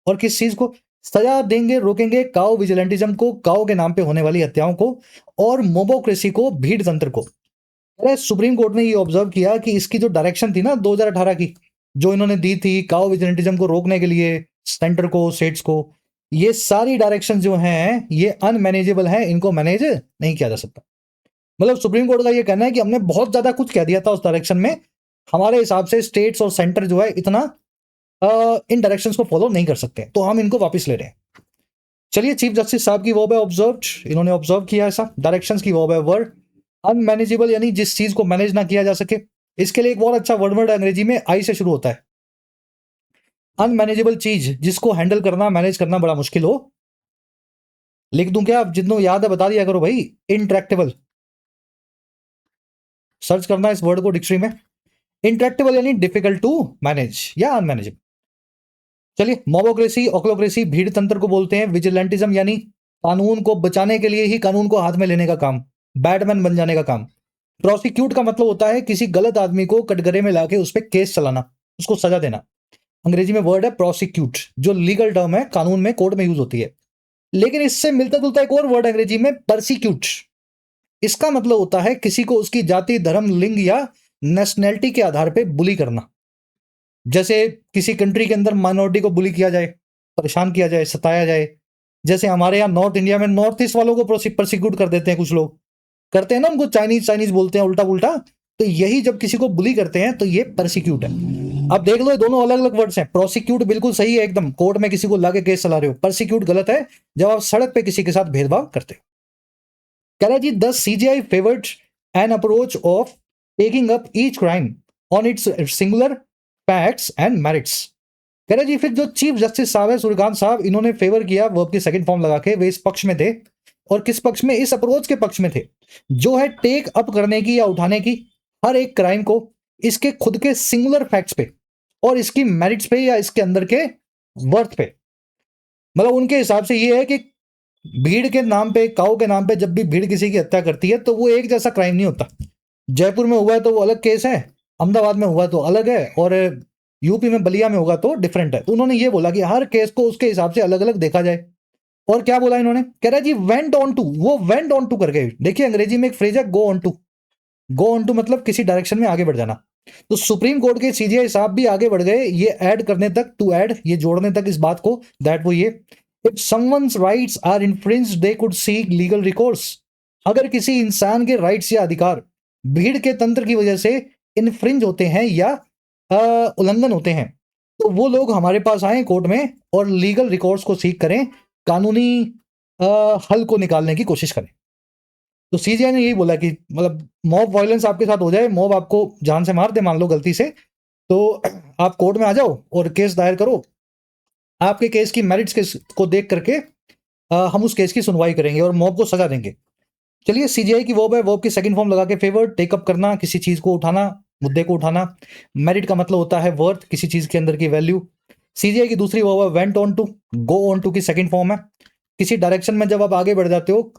और किस चीज को सजा देंगे, रोकेंगे, काउ विजिलेंटिज्म को, काउ के नाम पे होने वाली हत्याओं को, और मोबोक्रेसी को, भीड़ तंत्र को। अरे सुप्रीम कोर्ट ने ये ऑब्जर्व किया कि इसकी जो डायरेक्शन थी ना 2018 की, जो इन्होंने दी थी काउ विजिलेंटिज्म को रोकने के लिए सेंटर को, स्टेट्स को, ये सारी डायरेक्शन जो हैं ये अनमैनेजेबल हैं, इनको मैनेज नहीं किया जा सकता। मतलब सुप्रीम कोर्ट का ये कहना है कि हमने बहुत ज्यादा कुछ कह दिया था उस डायरेक्शन में, हमारे हिसाब से स्टेट्स और सेंटर जो है इतना इन डायरेक्शंस को फॉलो नहीं कर सकते, तो हम इनको वापस ले रहे हैं। चलिए चीफ जस्टिस साहब की वर्ब है ऑब्जर्व्ड, इन्होंने ऑब्जर्व किया ऐसा। डायरेक्शंस की वर्ब है वर्ड। अनमैनेजेबल यानी जिस चीज को मैनेज ना किया जा सके। इसके लिए एक बहुत अच्छा वर्ड अंग्रेजी में आई से शुरू होता है। अनमैनेजेबल चीज जिसको हैंडल करना, मैनेज करना बड़ा मुश्किल हो। लिख दूं क्या, जितनों याद है बता दिया करो भाई। इंट्रैक्टेबल, सर्च करना इस वर्ड को डिक्शनरी में। इंट्रैक्टेबल यानी डिफिकल्ट टू मैनेज या अनमैनेजेबल। चलिए मोबोक्रेसी, ऑक्लोक्रेसी भीड़ तंत्र को बोलते हैं। विजिलेंटिज्म यानी कानून को बचाने के लिए ही कानून को हाथ में लेने का काम, बैटमैन बन जाने का काम। प्रोसिक्यूट का मतलब होता है किसी गलत आदमी को कटघरे में लाके उस पर केस चलाना, उसको सजा देना। अंग्रेजी में वर्ड है प्रोसिक्यूट, जो लीगल टर्म है, कानून में, कोर्ट में यूज होती है। लेकिन इससे मिलता जुलता एक और वर्ड अंग्रेजी में परसिक्यूट। इसका मतलब होता है किसी को उसकी जाति, धर्म, लिंग या नेशनैलिटी के आधार पर बुली करना। जैसे किसी कंट्री के अंदर माइनॉरिटी को बुली किया जाए, परेशान किया जाए, सताया जाए। जैसे हमारे यहाँ नॉर्थ इंडिया में नॉर्थ ईस्ट वालों को परसिक्यूट कर देते हैं, कुछ लोग करते हैं ना, उनको चाइनीज चाइनीज बोलते हैं उल्टा पुल्टा। तो यही जब किसी को बुली करते हैं तो ये परसिक्यूट है। अब देख लो ये दोनों अलग अलग वर्ड्स हैं। प्रोसिक्यूट बिल्कुल सही है एकदम, कोर्ट में किसी को लाके केस चला रहे हो। परसिक्यूट गलत है, जब आप सड़क पे किसी के साथ भेदभाव करते हो। कह रहा जी the CJI favoured an approach of taking up each crime on its singular facts and merits. कह रहा जी फिर जो चीफ जस्टिस साहब है सूर्यकांत साहब, इन्होंने फेवर किया वर्ब की सेकंड फॉर्म लगा के, वे इस पक्ष में थे। और किस पक्ष में, इस अप्रोच के पक्ष में थे जो है टेक अप करने की या उठाने की हर एक क्राइम को इसके खुद के सिंगुलर फैक्ट्स पे और इसकी मेरिट्स पे या इसके अंदर के वर्थ पे। मतलब उनके हिसाब से ये है कि भीड़ के नाम पे, काऊ के नाम पे जब भी भीड़ किसी की हत्या करती है तो वो एक जैसा क्राइम नहीं होता। जयपुर में हुआ है तो वो अलग केस है, अहमदाबाद में हुआ तो अलग है, और यूपी में बलिया में होगा तो डिफरेंट है। तो उन्होंने ये बोला कि हर केस को उसके हिसाब से अलग अलग देखा जाए। और क्या बोला इन्होंने, कह रहा है जी वेंट ऑन टू, वो वेंट ऑन टू कर गए। देखिए अंग्रेजी में एक फ्रेज है go on to. Go on to मतलब किसी डायरेक्शन में आगे बढ़ जाना। तो सुप्रीम कोर्ट के सीजीआई साहब भी आगे बढ़ गए ये ऐड करने तक, टू ऐड, ये जोड़ने तक इस बात को, दैट वो ये, if someone's rights are infringed they could seek legal recourse. अगर किसी इंसान के राइट्स या अधिकार भीड़ के तंत्र की वजह से इन्फ्रिंज होते हैं या उल्लंघन होते हैं, तो वो लोग हमारे पास आए कोर्ट में और लीगल रिकॉर्ड्स को सीख करें, कानूनी हल को निकालने की कोशिश करें। तो सीजीआई ने यही बोला कि मतलब मॉब वायलेंस आपके साथ हो जाए, मॉब आपको जान से मार दे मान लो गलती से, तो आप कोर्ट में आ जाओ और केस दायर करो। आपके केस की मेरिट्स को देख करके हम उस केस की सुनवाई करेंगे और मॉब को सजा देंगे। चलिए, सीजीआई की वर्ब है, वर्ब की सेकंड फॉर्म लगा के फेवर, टेकअप करना, किसी चीज को उठाना, मुद्दे को उठाना। मेरिट का मतलब होता है वर्थ, किसी चीज के अंदर की वैल्यू। सीजीआई की दूसरी वर्ब है went on to, go on to की सेकंड फॉर्म है। किसी डायरेक्शन में जब आप आगे बढ़ जाते हो,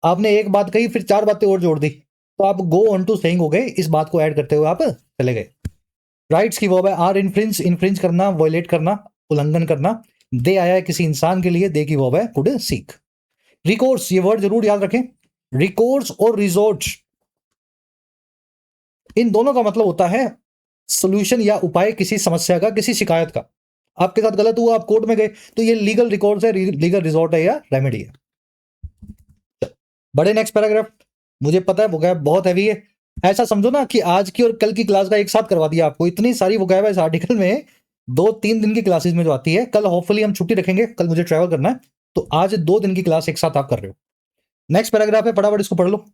आपने एक बात कही फिर चार बातें और जोड़ दी, तो आप गो ऑन टू सेइंग हो गए, इस बात को ऐड करते हुए आप चले गए। राइट्स की वर्ब है आर इन्फ्रिंज, इन्फ्रिंज करना, वायलेट करना, उल्लंघन करना। दे आया है किसी इंसान के लिए, दे की वर्ब है कुड सीक। रिकोर्स, ये वर्ड जरूर याद रखें, रिकोर्स और रिजोर्ट, इन दोनों का मतलब होता है सोल्यूशन या उपाय किसी समस्या का, किसी शिकायत का। आपके साथ गलत हुआ, आप कोर्ट में गए, तो ये लीगल रिकॉर्ड्स है, लीगल रिजोर्ट है या रेमेडी है। बड़े नेक्स्ट पैराग्राफ, मुझे पता है वोकैब बहुत हैवी है, ऐसा समझो ना कि आज की और कल की क्लास का एक साथ करवा दिया आपको, इतनी सारी वोकैब है इस आर्टिकल में, 2-3 दिन की क्लासेस में जो आती है। कल होपफुली हम छुट्टी रखेंगे, कल मुझे ट्रैवल करना है, तो आज 2 दिन की क्लास एक साथ आप कर रहे हो। नेक्स्ट पैराग्राफ है, फटाफट इसको पढ़ लो।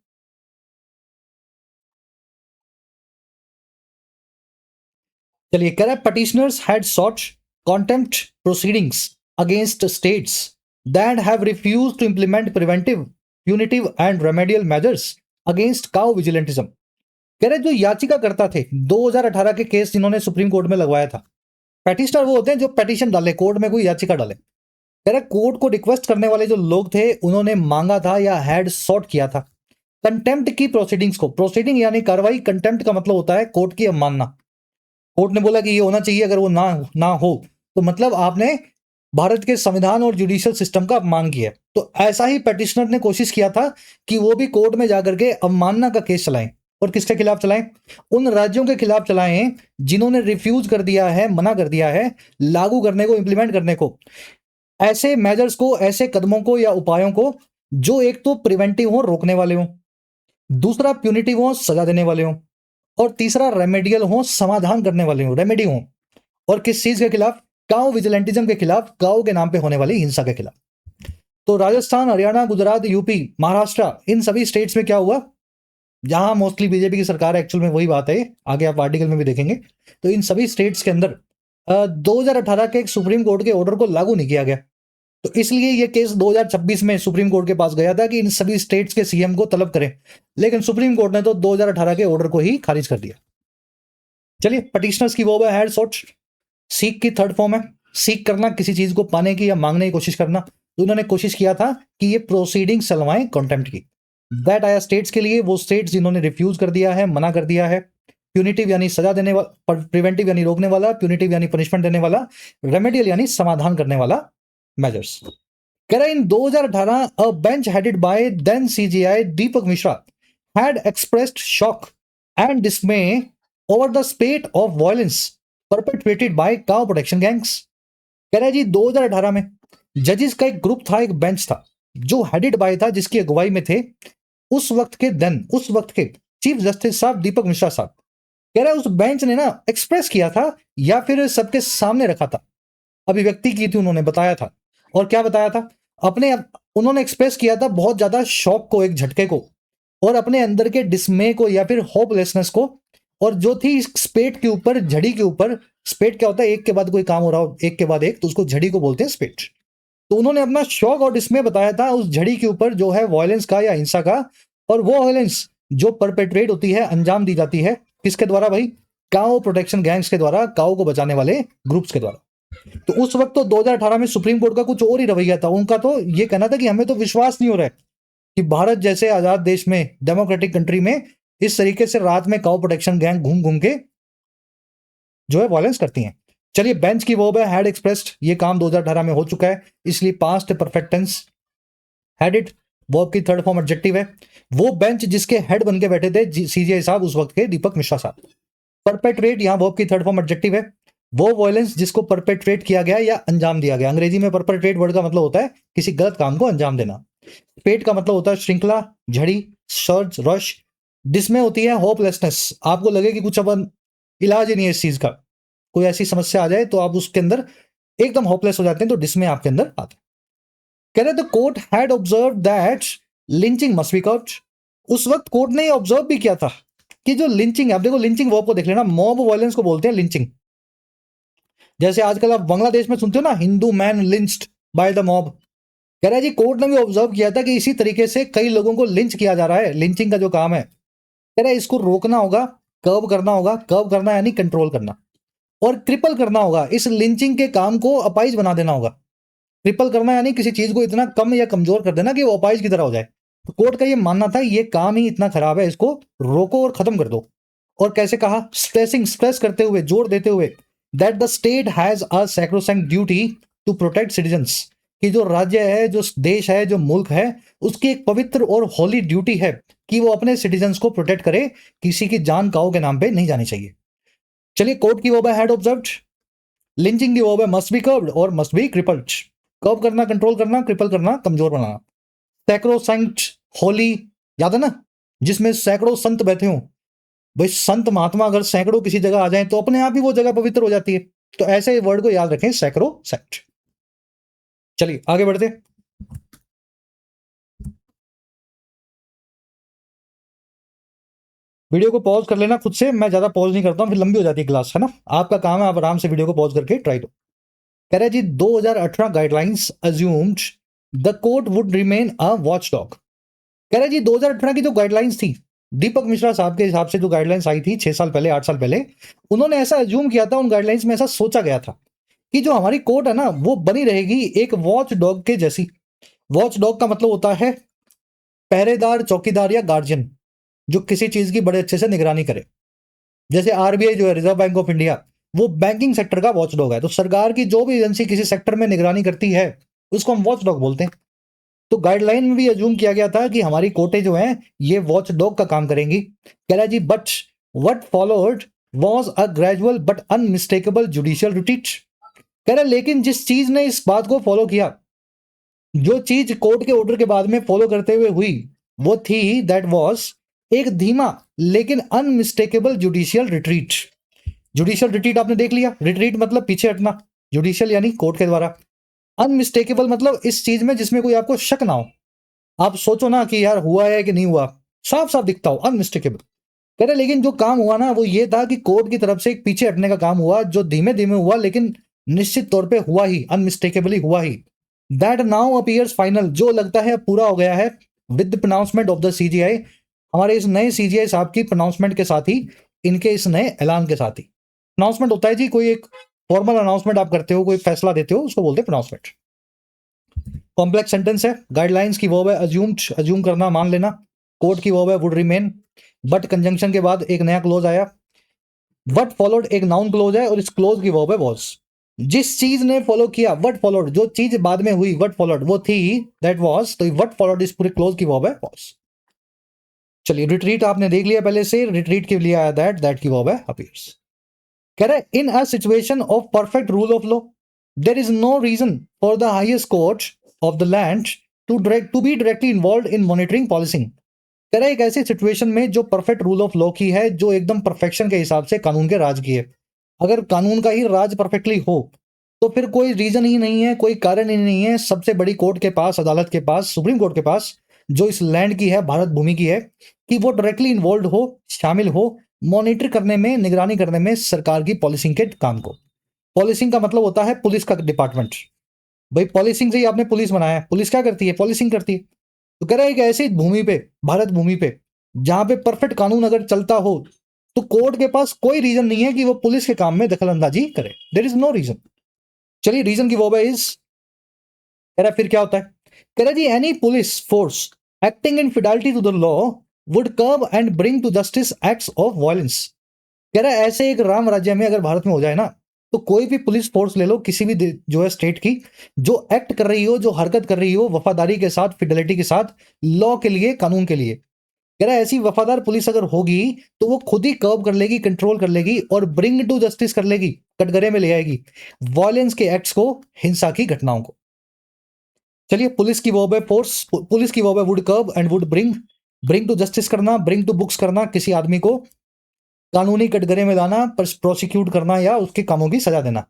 चलिए, कह रहा है petitioners had sought contempt proceedings against states that have refused to implement preventive, punitive and remedial measures against cow vigilantism। कह रहे जो याचिका करता थे 2018 के केस जिन्होंने सुप्रीम कोर्ट में लगवाया था, पेटिशनर वो होते हैं जो पेटिशन डाले कोर्ट में, कोई याचिका डाले। कह रहे कोर्ट को रिक्वेस्ट करने वाले जो लोग थे उन्होंने मांगा था या हैड सॉट किया था कंटेम्प्ट की प्रोसीडिंग्स को। प्रोसीडिंग यानी कार्रवाई, कंटेम्प्ट का मतलब होता है कोर्ट की अवमानना। कोर्ट ने बोला कि ये होना चाहिए, अगर वो ना हो तो मतलब आपने भारत के संविधान और जुडिशियल सिस्टम का अपमान किया। तो ऐसा ही पेटिशनर ने कोशिश किया था कि वो भी कोर्ट में जाकर के अवमानना का केस चलाएं। और किसके खिलाफ चलाएं? उन राज्यों के खिलाफ चलाएं जिन्होंने रिफ्यूज कर दिया है, मना कर दिया है लागू करने को, इंप्लीमेंट करने को, ऐसे मेजर्स को, ऐसे कदमों को या उपायों को जो एक तो प्रिवेंटिव हो, रोकने वाले हो, दूसरा प्यूनिटिव हो, सजा देने वाले हो, और तीसरा रेमेडियल हो, समाधान करने वाले हो, रेमेडी हो। और किस चीज के खिलाफ? काउ विजिलेंटिज्म के खिलाफ, काउ के नाम पे होने वाली हिंसा के खिलाफ। तो राजस्थान, हरियाणा, गुजरात, यूपी, महाराष्ट्र, इन सभी स्टेट्स में क्या हुआ, जहां मोस्टली बीजेपी की सरकार है, एक्चुअल में वही बात है, आगे आप आर्टिकल में भी देखेंगे। तो इन सभी स्टेट्स के अंदर 2018 के एक सुप्रीम कोर्ट के ऑर्डर को लागू नहीं किया गया। तो इसलिए यह केस 2026 में सुप्रीम कोर्ट के पास गया था कि इन सभी स्टेट्स के सीएम को तलब करें, लेकिन सुप्रीम कोर्ट ने तो 2018 के ऑर्डर को ही खारिज कर दिया। चलिए, पटिशनर्स की वो है हैड सॉट, सीक की थर्ड फॉर्म है, सीक करना, किसी चीज को पाने की या मांगने की कोशिश करना। तो उन्होंने कोशिश किया था कि ये प्रोसीडिंग चलवाएं कंटेम्प्ट की। दैट आया स्टेट्स के लिए, वो स्टेट्स जिन्होंने रिफ्यूज कर दिया है, मना कर दिया है। प्यूनिटिव यानी सजा देने वाला, प्रिवेंटिव यानी रोकने वाला, प्यूनिटिव यानी पनिशमेंट देने वाला, रेमेडियल यानी समाधान करने वाला मेजर्स। कह रहे in 2018 a bench headed by then CJI Deepak Mishra had expressed shock and dismay over the spate of violence perpetrated by cow protection gangs. कह रहे जी 2018 में जजेस का एक ग्रुप था, एक बेंच था जो हेडेड बाय था, जिसकी अगुवाई में थे उस वक्त के चीफ जस्टिस साहब दीपक मिश्रा साहब। कह रहा है उस बेंच ने ना एक्सप्रेस किया था या फिर सबके सामने रखा था, अभिव्यक्ति की थी, उन्होंने बताया था। और क्या बताया था? उन्होंने एक्सप्रेस किया था बहुत ज्यादा शॉक को, एक झटके को, और अपने अंदर के डिस्मे को या फिर होपलेसनेस को। और जो थी स्पेट के ऊपर, झड़ी के ऊपर, स्पेट क्या होता है, एक के बाद कोई काम हो रहा हो एक के बाद एक, तो उसको झड़ी को बोलते हैं स्पेट। तो उन्होंने अपना शॉक और डिस्मे बताया था उस झड़ी के ऊपर जो है वायलेंस का या हिंसा का। और वो वायलेंस जो परपेट्रेट होती है, अंजाम दी जाती है, किसके द्वारा भाई? काउ प्रोटेक्शन गैंग्स के द्वारा, काउ को बचाने वाले ग्रुप्स के द्वारा। तो उस वक्त तो 2018 में सुप्रीम कोर्ट का कुछ और ही रवैया था। उनका तो ये कहना था कि हमें तो विश्वास नहीं हो रहा है कि भारत जैसे आजाद देश में, डेमोक्रेटिक कंट्री में, इस तरीके से रात में काउ प्रोटेक्शन गैंग घूम घूम के जो है वायलेंस करती हैं। चलिए, बेंच की वर्ब है हैड एक्सप्रेस्ड, ये काम 2018 में हो चुका है, इसलिए past perfect tense. Headed verb की थर्ड फॉर्म एडजेक्टिव है। वो बेंच जिसके हेड बन के बैठे थे सीजीआई साहब उस वक्त के, दीपक मिश्रा साहब। परपेट्रेट यहाँ वर्ब की थर्ड फॉर्म एडजेक्टिव है, वो वायलेंस जिसको परपेट्रेट किया गया या अंजाम दिया गया। अंग्रेजी में परपेट्रेट वर्ड का मतलब होता है किसी गलत काम को अंजाम देना। पेट का मतलब होता है श्रृंखला, झड़ी, सर्ज, रश। जिसमें होती है होपलेसनेस, आपको लगे कि कुछ अब इलाज ही नहीं है इस चीज का, कोई ऐसी समस्या आ जाए तो आप उसके अंदर एकदम होपलेस हो जाते हैं, तो डिसमे आपके अंदर आता है। कह रहे the court had observe that lynching must be curved. उस वक्त कोर्ट ने ऑब्जर्व भी किया था कि जो लिंचिंग है, आप देखो लिंचिंग वर्ब को देख लेना, मॉब वायलेंस को बोलते हैं लिंचिंग। जैसे आजकल आप बांग्लादेश में सुनते हो ना, Hindu man lynched by the mob. कह रहा है जी कोर्ट ने भी ऑब्जर्व किया था कि इसी तरीके से कई लोगों को लिंच किया जा रहा है, लिंचिंग का जो काम है। कह रहा है इसको रोकना होगा, कर्व करना होगा, कर्व करना यानी कंट्रोल करना, और ट्रिपल करना होगा, इस लिंचिंग के काम को अपाइज बना देना होगा। ट्रिपल करना यानी किसी चीज को इतना कम या कमजोर कर देना कि वो अपाइज की तरह हो जाए। तो कोर्ट का ये मानना था ये काम ही इतना खराब है, इसको रोको और खत्म कर दो। और कैसे कहा, स्ट्रेस करते हुए, जोर देते हुए, that the state has a sacrosanct duty to protect citizens, कि जो राज्य है, जो देश है, जो मुल्क है, उसकी एक पवित्र और होली ड्यूटी है कि वो अपने सिटीजन्स को प्रोटेक्ट करे, किसी की जान काऊ के नाम पे नहीं जानी चाहिए। चलिए, कोर्ट की वर्ब है हैड ऑब्जर्व्ड, लिंचिंग की वर्ब है मस्ट बी कर्व्ड और मस्ट बी क्रिपल्ड। कर्व करना कंट्रोल करना, क्रिपल करना कमजोर बनाना। सैक्रोसैंक्ट, होली, याद है ना, जिसमें सैकड़ों संत बैठे हों। भाई संत महात्मा अगर सैकड़ों किसी जगह आ जाए तो अपने आप ही वो जगह पवित्र हो जाती है। तो ऐसे वर्ड को याद रखें, सैक्रोसैंक्ट। चलिए आगे बढ़ते। वीडियो को पॉज कर लेना खुद से, मैं ज्यादा पॉज नहीं करता हूं, फिर लंबी हो जाती है क्लास, है ना। आपका काम है आप आराम से वीडियो को पॉज करके ट्राई करो। कह रहा है जी 2018 guidelines assumed the court would remain a watch dog. कह रहा है जी 2018 की जो गाइडलाइंस थी, दीपक मिश्रा साहब के हिसाब से जो गाइडलाइंस आई थी 6 साल पहले, 8 साल पहले, उन्होंने ऐसा अज्यूम किया था, उन गाइडलाइंस में ऐसा सोचा गया था कि जो हमारी कोर्ट है ना वो बनी रहेगी एक वॉच डॉग के जैसी। वॉच डॉग का मतलब होता है पहरेदार, चौकीदार या गार्जियन, जो किसी चीज की बड़े अच्छे से निगरानी करे। जैसे आरबीआई जो है, रिजर्व बैंक ऑफ इंडिया, वो बैंकिंग सेक्टर का वॉच डॉग है। तो सरकार की जो भी एजेंसी किसी सेक्टर में निगरानी करती है उसको हम वॉच डॉग बोलते हैं। तो गाइडलाइन में भी अज्यूम किया गया था कि हमारी कोर्टें जो हैं ये वॉच डॉग का काम करेंगी। कह रहा है जी but what followed was a gradual but unmistakable judicial retreat. कह रहा है लेकिन जिस चीज ने इस बात को फॉलो किया, जो चीज कोर्ट के ऑर्डर के बाद में फॉलो करते हुए हुई, वो थी दैट वाज एक धीमा लेकिन unmistakable judicial retreat. Judicial retreat आपने देख लिया, रिट्रीट मतलब पीछे हटना, जुडिशियल यानी कोर्ट के द्वारा, अनमिस्टेकेबल मतलब इस चीज में जिसमें कोई आपको शक ना हो। आप सोचो ना कि यार हुआ है कि नहीं हुआ, साफ साफ दिखता हो, अनमिस्टेकेबल। कह रहे लेकिन जो काम हुआ ना वो ये था कि कोर्ट की तरफ से एक पीछे हटने का काम हुआ, जो धीमे धीमे हुआ लेकिन निश्चित तौर पे हुआ ही, अनमिस्टेकेबली हुआ ही। दैट नाउ अपीयर्स फाइनल, जो लगता है पूरा हो गया है with the pronouncement of the CGI, हमारे इस नए सीजीआई साहब की प्रोनाउंसमेंट के साथ ही, इनके इस नए ऐलान के साथ ही। प्रोनाउंसमेंट होता है जी कोई एक फॉर्मल अनाउंसमेंट आप करते हो, कोई फैसला देते हो, उसको बोलते हैं प्रोनाउंसमेंट। कॉम्प्लेक्स सेंटेंस है, गाइडलाइंस की वर्ब है अज्यूम्ड, अज्यूम करना, मान लेना। कोर्ट की वर्ब है वुड रिमेन, बट कंजंक्शन के बाद एक नया क्लोज आया। वट फॉलोड एक नाउन क्लोज है और इस क्लोज की वर्ब है वाज। जिस चीज ने फॉलो किया, वट फॉलोड, जो चीज बाद में हुई, वट फॉलोड वो थी दैट वाज, तो वट फॉलोड इस पूरे क्लोज की वर्ब है वाज। चलिए रिट्रीट आपने देख लिया पहले से, रिट्रीट के लिए आया दैट, दैट की वर्ब है अपीयर्स। कह रहा है in a situation of perfect rule of law there is no reason for the highest court of the land to be directly involve in monitoring policing. कह रहा है एक ऐसी सिचुएशन में जो परफेक्ट रूल ऑफ लॉ की है, जो एकदम परफेक्शन के हिसाब से कानून के राज की है, अगर कानून का ही राज परफेक्टली हो तो फिर कोई रीजन ही नहीं है, कोई कारण ही नहीं है सबसे बड़ी कोर्ट के पास, अदालत के पास, सुप्रीम कोर्ट के पास, जो इस लैंड की है, भारत भूमि की है, कि वो डायरेक्टली इन्वॉल्व हो, शामिल हो मॉनिटर करने में, निगरानी करने में सरकार की पॉलिसिंग के काम को। पॉलिसिंग का मतलब होता है पुलिस का डिपार्टमेंट। भाई पॉलिसिंग से ही आपने पुलिस बनाया है, पुलिस क्या करती है, पॉलिसिंग करती है। तो कह रहा है एक ऐसी भूमि पे, भारत भूमि पे, जहां पे परफेक्ट कानून अगर चलता हो तो कोर्ट के पास कोई रीजन नहीं है कि वो पुलिस के काम में दखल अंदाजी करे, देयर इज नो रीजन। चलिए रीजन की वो इज, कह रहा है फिर क्या होता है, कह रहा है जी any police force acting in fidelity to the law would curb and bring to justice acts of violence. कह रहा है ऐसे एक राम राज्य में अगर भारत में हो जाए ना, तो कोई भी पुलिस फोर्स ले लो किसी भी जो है स्टेट की, जो एक्ट कर रही हो, जो हरकत कर रही हो वफादारी के साथ, फिडेलिटी के साथ, लॉ के लिए, कानून के लिए, कह रहा है ऐसी वफादार पुलिस अगर होगी तो वो खुद ही कर्व कर लेगी, कंट्रोल कर लेगी और ब्रिंग टू जस्टिस कर लेगी, कटघरे में ले आएगी वायलेंस के एक्ट्स को, हिंसा की घटनाओं को। चलिए, पुलिस की वर्ब है फोर्स, पुलिस की वर्ब है would curb and would bring. Bring to justice करना, ब्रिंग टू बुक्स करना, किसी आदमी को कानूनी कटघरे में लाना, प्रोसिक्यूट करना या उसके कामों की सजा देना।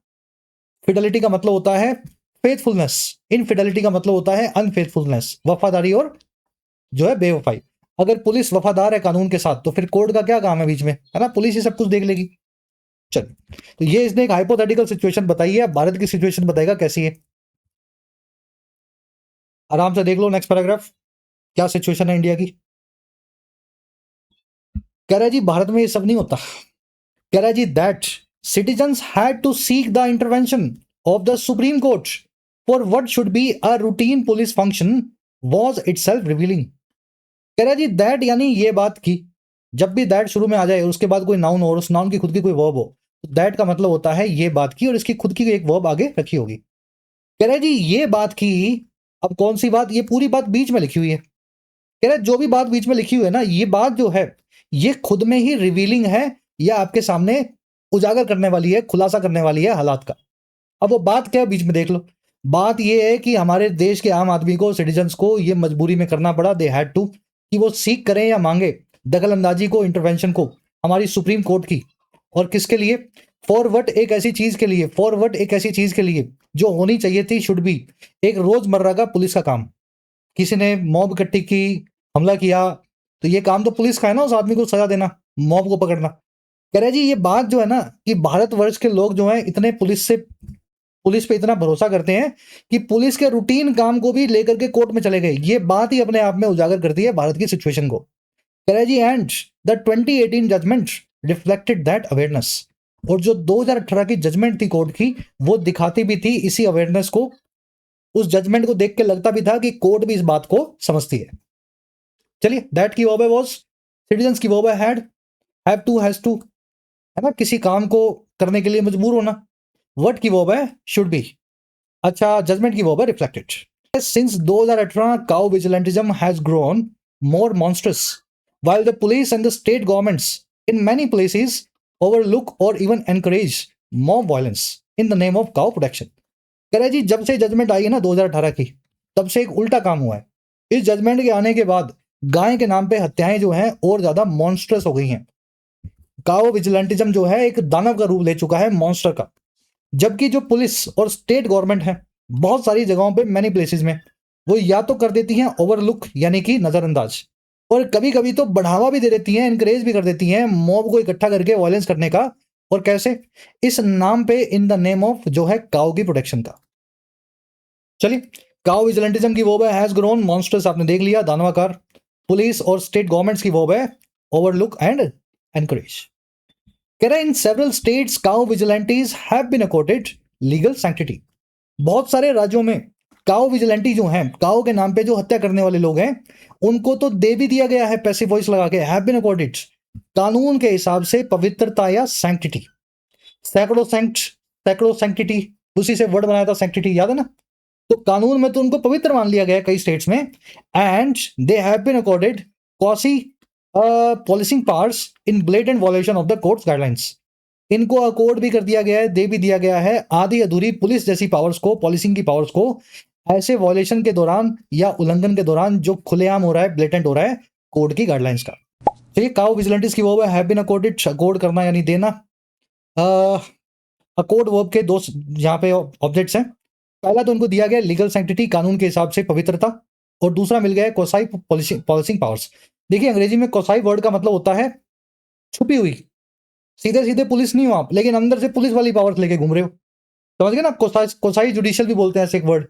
फिडेलिटी का मतलब होता है फेथफुलनेस, इनफिडेलिटी का मतलब होता है अनफेथफुलनेस, वफादारी और जो है बेवफाई। अगर पुलिस वफादार है कानून के साथ तो फिर कोर्ट का क्या काम है बीच में, है ना, पुलिस ही सब कुछ देख लेगी। चल, तो ये इसने एक हाइपोथेटिकल सिचुएशन बताई है, भारत की सिचुएशन बताएगा कैसी है। आराम से देख लो नेक्स्ट पैराग्राफ, क्या सिचुएशन है इंडिया की। कह रहा है जी भारत में ये सब नहीं होता। कह रहा है जी that citizens had to seek the intervention of the supreme court for what should be a routine police function was itself revealing. कह रहा है जी दैट यानी ये बात की, जब भी दैट शुरू में आ जाए और उसके बाद कोई नाउन हो और उस नाउन की खुद की कोई वर्ब हो, तो दैट का मतलब होता है ये बात की और इसकी खुद की एक वर्ब आगे रखी होगी। कह रहा है जी ये बात की, अब कौन सी बात, ये पूरी बात बीच में लिखी हुई है। कह रहा है जो भी बात बीच में लिखी हुई है ना, ये बात जो है ये खुद में ही रिवीलिंग है या आपके सामने उजागर करने वाली है, खुलासा करने वाली है हालात का। अब वो बात क्या है बीच में देख लो। बात ये है कि हमारे देश के आम आदमी को, सिटीजन्स को ये मजबूरी में करना पड़ा, दे हैड टू, कि वो सीख करें या मांगे दखल अंदाजी को, इंटरवेंशन को हमारी सुप्रीम कोर्ट की। और किसके लिए? फॉरवर्ड एक ऐसी चीज के लिए, फॉरवर्ड एक ऐसी चीज के लिए जो होनी चाहिए थी, शुड बी, एक रोजमर्रा का पुलिस का काम। किसी ने मॉब इकट्ठी की, हमला किया, तो ये काम तो पुलिस का है ना, उस आदमी को सजा देना, मॉब को पकड़ना। कह रहे जी ये बात जो है ना कि भारतवर्ष के लोग जो हैं इतने पुलिस पे इतना भरोसा करते हैं कि पुलिस के रूटीन काम को भी लेकर के कोर्ट में चले गए। ये बात ही अपने आप में उजागर करती है भारत की सिचुएशन को। कह रहे जी and the 2018 judgment reflected that awareness. और जो 2018 की जजमेंट थी कोर्ट की, वो दिखाती भी थी इसी अवेयरनेस को। उस जजमेंट को देख के लगता भी था कि कोर्ट भी इस बात को समझती है। चलिए, दैट की वर्ब है वाज, सिटीजंस की वर्ब है had, have to, has to, है ना, किसी काम को करने के लिए मजबूर होना। वर्ड की वर्ब है शुड बी। अच्छा, जजमेंट की वर्ब है reflected. Since 2018 cow vigilantism has grown more monstrous while the police and the state governments in many places overlook or even encourage mob violence in the name of cow protection। कह रहा है जी जब से judgement आई है ना 2018 की, तब से एक उल्टा काम हुआ है। इस जजमेंट के आने के बाद गाय के नाम पे हत्याएं जो हैं और ज्यादा मॉन्स्ट्रस हो गई हैं। काओ विजिलेंटिज्म जो है एक दानव का रूप ले चुका है, मॉन्स्टर का। जबकि जो पुलिस और स्टेट गवर्नमेंट है बहुत सारी जगहों पे, मैनी प्लेसेस में, वो या तो कर देती हैं ओवरलुक यानी कि नजरअंदाज, और कभी कभी तो बढ़ावा भी दे देती हैं, इनकरेज भी कर देती हैं मॉब को इकट्ठा करके वायलेंस करने का। और कैसे? इस नाम पे, इन द नेम ऑफ जो है काउ की प्रोटेक्शन का। चलिए, काउ विजिलेंटिज्म की वर्ब है हैज ग्रोन, मॉन्स्टर्स आपने देख लिया, दानवाकार। पुलिस और स्टेट गवर्नमेंट्स की वर्ब है ओवरलुक एंड एनकरेज। कह रहा है in several states cow vigilantes have been accorded legal sanctity. बहुत सारे राज्यों में काउ विजिलेंटी जो हैं, काउ के नाम पे जो हत्या करने वाले लोग हैं, उनको तो दे भी दिया गया है पैसिव वॉइस लगा के, हैव बीन अकॉर्डेड, कानून के हिसाब से पवित्रता या सैंक्टिटी। सैक्रो सैंक्टिटी, उसी से वर्ड बनाया था सैंक्टिटी, याद है ना। तो कानून में तो उनको पवित्र मान लिया गया है कई स्टेट्स में। And they have been accorded quasi policing powers in blatant violation of the court's guidelines. इनको अकॉर्ड भी कर दिया गया है, दे भी दिया गया है आधी अधूरी पुलिस जैसी पावर्स को, पॉलिसिंग की पावर्स को, ऐसे वॉयलेशन के दौरान या उल्लंघन के दौरान जो खुलेआम हो रहा है, ब्लेटेंट हो रहा है कोर्ट की गाइडलाइंस का। ठीक है, काउ विजिलेंटिस की वर्ब है हैव बीन अकॉर्डेड, अकॉर्ड करना यानी देना। अकॉर्ड वर्ब के दो यहाँ पे ऑब्जेक्ट्स हैं। पहला तो उनको दिया गया लीगल सैंक्टिटी, कानून के हिसाब से पवित्रता, और दूसरा मिल गया है कोसाई पॉलिसिंग पावर्स। देखिए, अंग्रेजी में कोसाई वर्ड का मतलब होता है छुपी हुई। सीधे सीधे पुलिस नहीं हो आप, लेकिन अंदर से पुलिस वाली पावर्स लेके घूम रहे हो, समझ गए ना। कोसाई जुडिशियल भी बोलते हैं ऐसे एक वर्ड,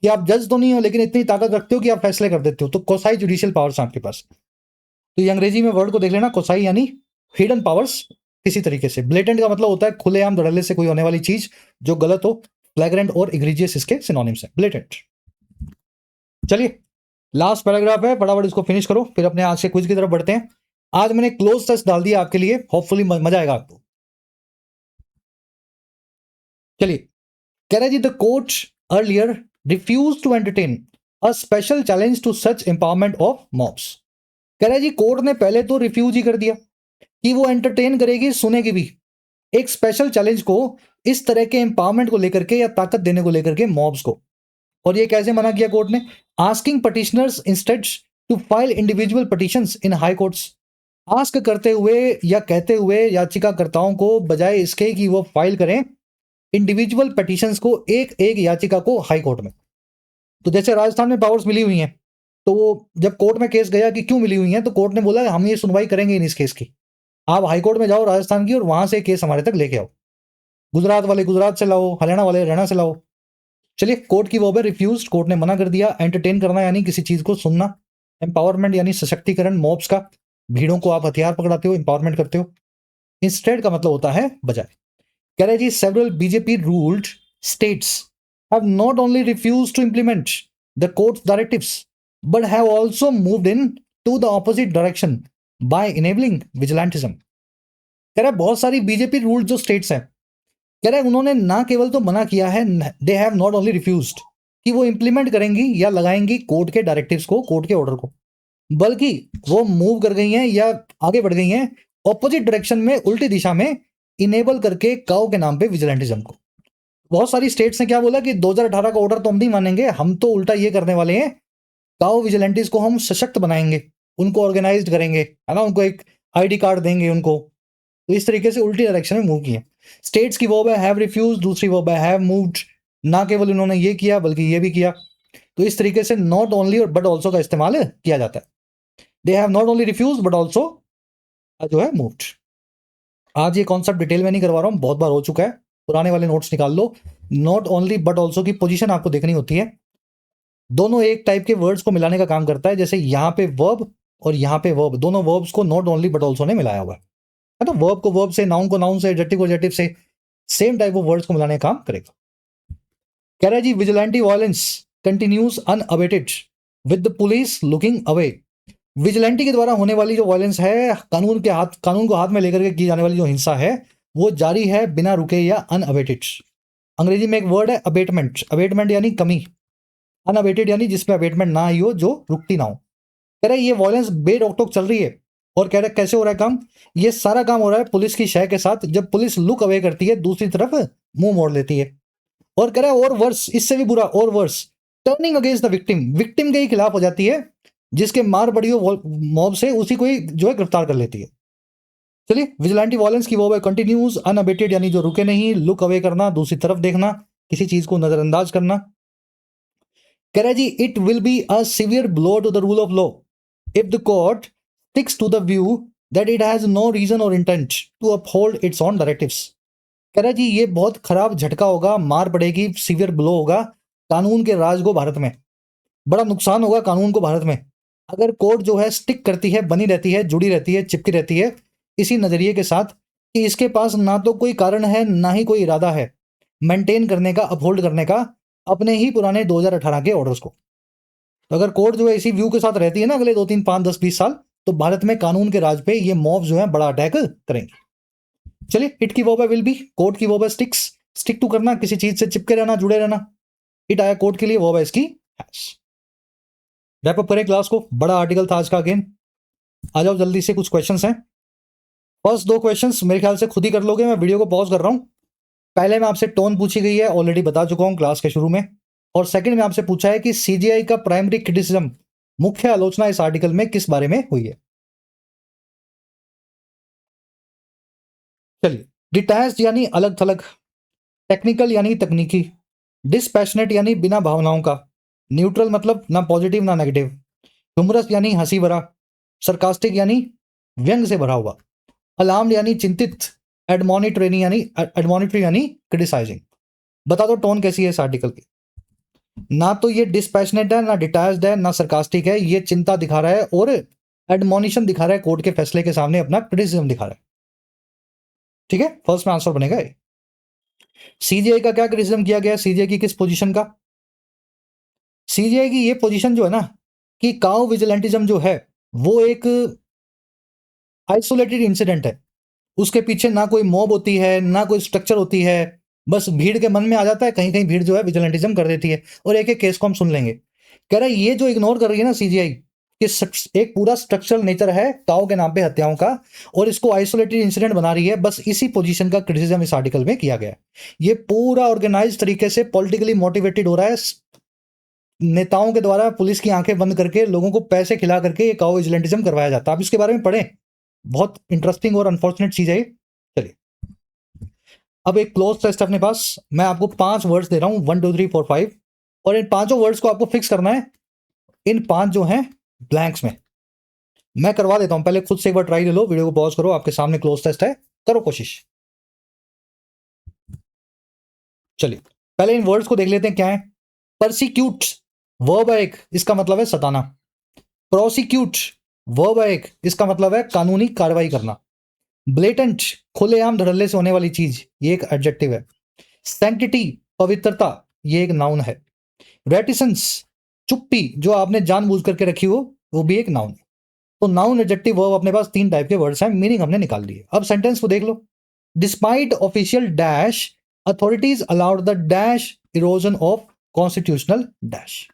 कि आप जज तो नहीं हो लेकिन इतनी ताकत रखते हो कि आप फैसले कर देते हो, तो कोसाई जुडिशियल पावर्स आपके पास। तो ये अंग्रेजी में वर्ड को देख लेना, कोसाई यानी हिडन पावर्स किसी तरीके से। ब्लेटेंट का मतलब होता है खुलेआम धड़ल्ले से कोई होने वाली चीज जो गलत हो, फ्लैग्रेंट और इग्रीजियस इसके सिनोनिम्स हैं, ब्लेटेंट। चलिए, लास्ट पैराग्राफ है, फटाफट इसको फिनिश करो, फिर अपने आज से क्विज की तरफ बढ़ते हैं। आज मैंने क्लोज टेस्ट डाल दिया आपके लिए, होपफुली मजा आएगा आपको। चलिए, कह रहा जी the court earlier refuse to entertain a special challenge to such empowerment of mobs. कह रहा है जी कोर्ट ने पहले तो रिफ्यूज ही कर दिया कि वो एंटरटेन करेगी, सुनेगी भी एक स्पेशल चैलेंज को, इस तरह के एम्पावरमेंट को लेकर के या ताकत देने को लेकर के मॉब्स को। और ये कैसे मना किया कोर्ट ने? Asking petitioners instead to file individual petitions in high courts. Ask करते हुए या कहते हुए याचिकाकर्ताओं को, बजाय इसके कि वो फाइल करें इंडिविजुअल पिटिशंस को, एक एक याचिका को हाई कोर्ट में। तो जैसे राजस्थान में पावर्स मिली हुई हैं, तो जब कोर्ट में केस गया कि क्यों मिली हुई हैं, तो कोर्ट ने बोला हम ये सुनवाई करेंगे इन इस केस की, आप हाई कोर्ट में जाओ राजस्थान की और वहां से केस हमारे तक लेके आओ। गुजरात वाले गुजरात से लाओ, हरियाणा वाले हरियाणा से लाओ। चलिए, कोर्ट की वो है रिफ्यूज, कोर्ट ने मना कर दिया। एंटरटेन करना यानी किसी चीज को सुनना, एम्पावरमेंट यानी सशक्तिकरण मॉब्स का, भीड़ों को आप हथियार पकड़ाते हो, एम्पावरमेंट करते हो। इंस्टेड का मतलब होता है बजाय। कह रहे जी several BJP ruled states have not only refuse to implement the court's directives but have also moved into the opposite direction by enabling vigilantism. कह रहा है बहुत सारी बीजेपी रूल्ड जो स्टेट्स हैं, कह रहे हैं उन्होंने ना केवल तो मना किया है, they have not only refused कि वो इंप्लीमेंट करेंगी या लगाएंगी कोर्ट के डायरेक्टिव्स को, कोर्ट के ऑर्डर को, बल्कि वो मूव कर गई हैं या आगे बढ़ गई हैं ऑपोजिट डायरेक्शन में, उल्टी दिशा में, इनेबल करके काउ के नाम पे विजिलेंटिज्म को। बहुत सारी स्टेट्स ने क्या बोला कि 2018 का ऑर्डर तो हम नहीं मानेंगे, हम तो उल्टा ये करने वाले हैं, काउ विजिलेंटिस को हम सशक्त बनाएंगे, उनको ऑर्गेनाइज्ड करेंगे, है ना, उनको एक आईडी कार्ड देंगे उनको। तो इस तरीके से उल्टी डायरेक्शन में मूव किए स्टेट्स की। वो है हैव रिफ्यूज, दूसरी वो है हैव मूव्ड। ना केवल इन्होंने ये किया बल्कि ये भी किया। तो इस तरीके से नॉट ओनली और बट ऑल्सो का इस्तेमाल किया जाता है। They have not only refuse but also जो है मूव्ड। आज ये कॉन्सेप्ट डिटेल में नहीं करवा रहा हूं, बहुत बार हो चुका है, पुराने वाले नोट्स निकाल लो। नॉट ओनली बट ऑल्सो की पोजीशन आपको देखनी होती है। दोनों एक टाइप के वर्ड्स को मिलाने का काम करता है, जैसे यहाँ पे वर्ब और यहाँ पे वर्ब, दोनों वर्ब्स को नॉट ओनली बट ऑल्सो ने मिलाया हुआ है ना। वर्ब को वर्ब से, नाउन को नाउन से, एडजेक्टिव को एडजेक्टिव से, सेम टाइप ऑफ वर्ड्स को मिलाने का काम करेगा। कह रहा है जी vigilante violence continues unabated with the police looking away. Vigilante के द्वारा होने वाली जो वायलेंस है, कानून को हाथ में लेकर के की जाने वाली जो हिंसा है, वो जारी है बिना रुके या अनअबेटेड। अंग्रेजी में एक वर्ड है अबेटमेंट, अबेटमेंट यानी कमी, अनअबेटेड यानी जिसमें अबेटमेंट ना आई हो, जो रुकती ना हो। कह रहे ये वायलेंस बेरोक-टोक चल रही है। और कह रहे कैसे हो रहा है काम? ये सारा काम हो रहा है पुलिस की शय के साथ, जब पुलिस लुक अवे करती है, दूसरी तरफ मुंह मोड़ लेती है। और कह रहा है और वर्स, इससे भी बुरा, और worse, turning against the victim, victim के ही खिलाफ हो जाती है, जिसके मार पड़ी हो मॉब से, उसी को ही जो है गिरफ्तार कर लेती है। चलिए, विजिलेंटी वायलेंस की वो है कंटिन्यूज अनअबेटेड यानी जो रुके नहीं, लुक अवे करना, दूसरी तरफ देखना, किसी चीज को नजरअंदाज करना। कह रहा है जी it will be a severe blow to the rule of law if the court sticks to the view that it has no reason और intent to uphold its own directives. कह रहा है जी ये बहुत खराब झटका होगा, मार पड़ेगी, सिवियर ब्लो होगा कानून के राज को भारत में, बड़ा नुकसान होगा कानून को भारत में, अगर कोर्ट जो है स्टिक करती है, बनी रहती है, जुड़ी रहती है, चिपकी रहती है इसी नजरिए के साथ कि इसके पास ना तो कोई कारण है, ना ही कोई इरादा है मेंटेन करने का, अपहोल्ड करने का अपने ही पुराने 2018 के ऑर्डर्स को। तो अगर कोर्ट जो है इसी व्यू के साथ रहती है ना अगले 2 3 5 10 20 साल, तो भारत में कानून के राज पे ये मॉब जो है बड़ा अटैक करेंगे। चलिए, हिट की वर्ब है विल बी, कोर्ट की वर्ब है स्टिक्स, स्टिक टू करना, किसी चीज से चिपके रहना, जुड़े रहना। हिट आया कोर्ट के लिए, वर्ब है इसकी हैज। रैप अप करें क्लास को, बड़ा आर्टिकल था आज का अगेन। आ जाओ जल्दी से, कुछ क्वेश्चंस हैं। फर्स्ट 2 क्वेश्चंस मेरे ख्याल से खुद ही कर लोगे, मैं वीडियो को पॉज कर रहा हूं। पहले में आपसे टोन पूछी गई है, ऑलरेडी बता चुका हूं क्लास के शुरू में। और सेकंड में आपसे पूछा है कि सीजीआई का प्राइमरी क्रिटिसिज्म, मुख्य आलोचना इस आर्टिकल में किस बारे में हुई है। चलिए, डिटैच्ड यानी अलग थलग, टेक्निकल यानी तकनीकी, डिस्पैशनेट यानी बिना भावनाओं का, न्यूट्रल मतलब ना पॉजिटिव ना नेगेटिव, ह्यूमरस यानी हंसी भरा, सरकास्टिक यानी व्यंग से भरा हुआ, अलार्म्ड यानी चिंतित, एडमोनिटरी यानी क्रिटिसाइजिंग। बता दो टोन कैसी है इस आर्टिकल की। ना तो ये डिस्पैशनेट है, ना डिटैच्ड है, ना सरकास्टिक है, ये चिंता दिखा रहा है और एडमोनिशन दिखा रहा है, कोर्ट के फैसले के सामने अपना क्रिटिसिज्म दिखा रहा है। ठीक है, फर्स्ट में आंसर बनेगा। सीजीआई का क्या क्रिटिसिज्म किया गया? सीजीआई की किस पोजीशन का? सीजीआई की ये पोजीशन जो है ना कि काउ विजिलेंटिज्म जो है वो एक आइसोलेटेड इंसिडेंट है, उसके पीछे ना कोई मॉब होती है, ना कोई स्ट्रक्चर होती है, बस भीड़ के मन में आ जाता है, कहीं कहीं भीड़ जो है विजिलेंटिज्म कर देती है और एक एक केस को हम सुन लेंगे। कह रहा है ये जो इग्नोर कर रही है ना सीजीआई, कि एक पूरा स्ट्रक्चरल नेचर है काओ के नाम पे हत्याओं का, और इसको आइसोलेटेड इंसिडेंट बना रही है, बस इसी पोजीशन का क्रिटिसिज्म इस आर्टिकल में किया गया है। ये पूरा ऑर्गेनाइज तरीके से पॉलिटिकली मोटिवेटेड हो रहा है, नेताओं के द्वारा पुलिस की आंखें बंद करके लोगों को पैसे खिला करके ये काओ विजिलेंटिज्म करवाया जाता है। आप इसके बारे में पढ़ें, बहुत इंटरेस्टिंग और अनफॉर्चुनेट चीज है। चलिए, अब एक क्लोज टेस्ट अपने पास, मैं आपको 5 वर्ड्स दे रहा हूं, 1 2 3 4 5, और इन 5 वर्ड्स को आपको फिक्स करना है इन 5 जो हैं ब्लैंक्स में। मैं करवा देता हूं, पहले खुद से एक बार ट्राई ले लो, वीडियो को पॉज करो, आपके सामने क्लोज टेस्ट है, करो कोशिश। चलिए, पहले इन वर्ड्स को देख लेते हैं क्या है। परसिक्यूट वर्ब है एक, इसका मतलब है सताना। प्रोसिक्यूट वर्ब है एक, इसका मतलब है कानूनी कार्रवाई करना। ब्लेटेंट खुलेआम धड़ल्ले से होने वाली चीज, ये एक एडजेक्टिव है। सैंक्टिटी पवित्रता, ये एक नाउन है। रेटिसेंस चुप्पी जो आपने जानबूझ करके रखी हो, वो भी एक नाउन है। तो नाउन एडजेक्टिव वर्ब अपने पास 3 टाइप के वर्ड्स हैं, मीनिंग हमने निकाल लिए। अब सेंटेंस को देख लो। Despite official dash authorities allowed the dash erosion of constitutional dash.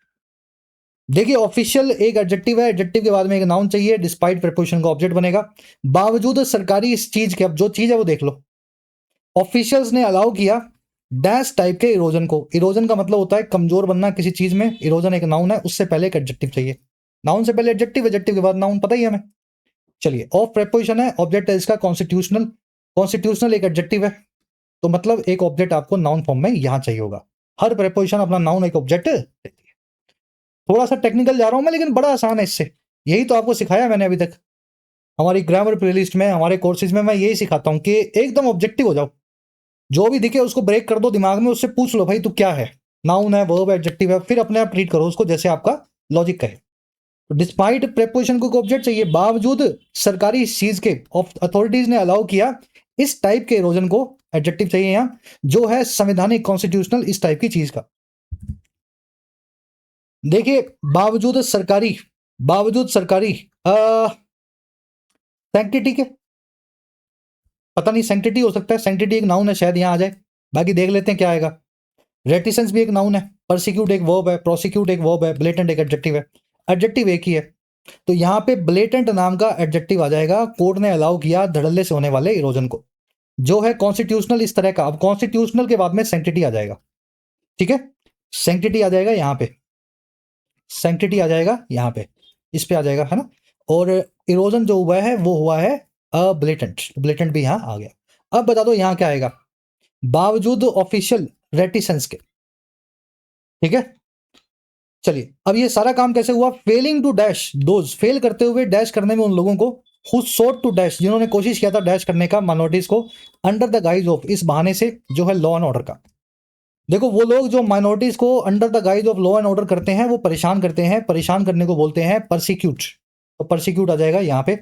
देखिए, ऑफिशियल एक एडजेक्टिव है, एडजेक्टिव के बाद में एक नाउन चाहिए, डिस्पाइट प्रीपोजिशन का ऑब्जेक्ट बनेगा। बावजूद सरकारी इस चीज के, अब जो चीज है वो देख लो। ऑफिशियल्स ने अलाउ किया डैश टाइप के इरोजन को। इरोजन का मतलब होता है कमजोर बनना किसी चीज में। इरोजन एक नाउन है, उससे पहले एक एडजेक्टिव चाहिए। नाउन से पहले एडजेक्टिव, एडजेक्टिव के बाद नाउन, पता ही है हमें। चलिए, ऑफ प्रीपोजिशन है, ऑब्जेक्ट है इसका कॉन्स्टिट्यूशनल। कॉन्स्टिट्यूशनल एक एडजेक्टिव है, तो मतलब एक ऑब्जेक्ट आपको नाउन फॉर्म में यहां चाहिए होगा। हर प्रीपोजिशन अपना नाउन एक ऑब्जेक्ट देती है। थोड़ा सा टेक्निकल जा रहा हूं मैं, लेकिन बड़ा आसान है इससे। यही तो आपको सिखाया मैंने अभी तक हमारी ग्रामर प्लेलिस्ट में, हमारे कोर्सेज में। मैं यही सिखाता हूं कि एकदम ऑब्जेक्टिव हो जाओ, जो भी दिखे उसको ब्रेक कर दो दिमाग में, उससे पूछ लो भाई तू क्या है, नाउन है, वर्ब है, एडजेक्टिव है, फिर अपने आप ट्रीट करो उसको जैसे आपका लॉजिक कहे। तो डिस्पाइट प्रीपोजिशन को ऑब्जेक्ट चाहिए, बावजूद सरकारी चीज के, अथॉरिटीज ने अलाउ किया इस टाइप के इरोजन को, एडजेक्टिव चाहिए यहां, जो है संवैधानिक कॉन्स्टिट्यूशनल इस टाइप की चीज का। देखिए, बावजूद सरकारी, बावजूद सरकारी सैंक्टिटी के, पता नहीं सैंक्टिटी हो सकता है, सैंक्टिटी एक नाउन है, शायद यहां आ जाए, बाकी देख लेते हैं क्या आएगा। रेटिसेंस भी एक नाउन है, परसिक्यूट एक वर्ब है, प्रोसिक्यूट एक वर्ब है, ब्लेटेंट एक एडजेक्टिव है। एडजेक्टिव एक ही है, तो यहां पे ब्लेटेंट नाम का एडजेक्टिव आ जाएगा। कोर्ट ने अलाउ किया धड़ल्ले से होने वाले इरोजन को, जो है कॉन्स्टिट्यूशनल इस तरह का। अब कॉन्स्टिट्यूशनल के बाद में सैंक्टिटी आ जाएगा, ठीक है, सैंक्टिटी आ जाएगा यहां पे, सैंक्टिटी आ जाएगा यहां पे, इस पे आ जाएगा, है ना। और इरोजन जो हुआ है वो हुआ है ब्लेटेंट, ब्लेटेंट भी यहां आ गया। अब बता दो यहां क्या आएगा, बावजूद ऑफिशियल रेटिसेंस के, ठीक है। चलिए, अब ये सारा काम कैसे हुआ, failing to dash those, fail करते हुए डैश करने में उन लोगों को, हु सोट टू डैश, जिन्होंने कोशिश किया था डैश करने का माइनॉरिटीज को, अंडर द गाइज ऑफ, इस बहाने से जो है लॉ एंड ऑर्डर का। देखो, वो लोग जो माइनॉरिटीज को under the guys of law and order करते हैं, वो परेशान करते हैं, परेशान करने को बोलते हैं परसिक्यूट, तो परसिक्यूट आ जाएगा यहाँ पे।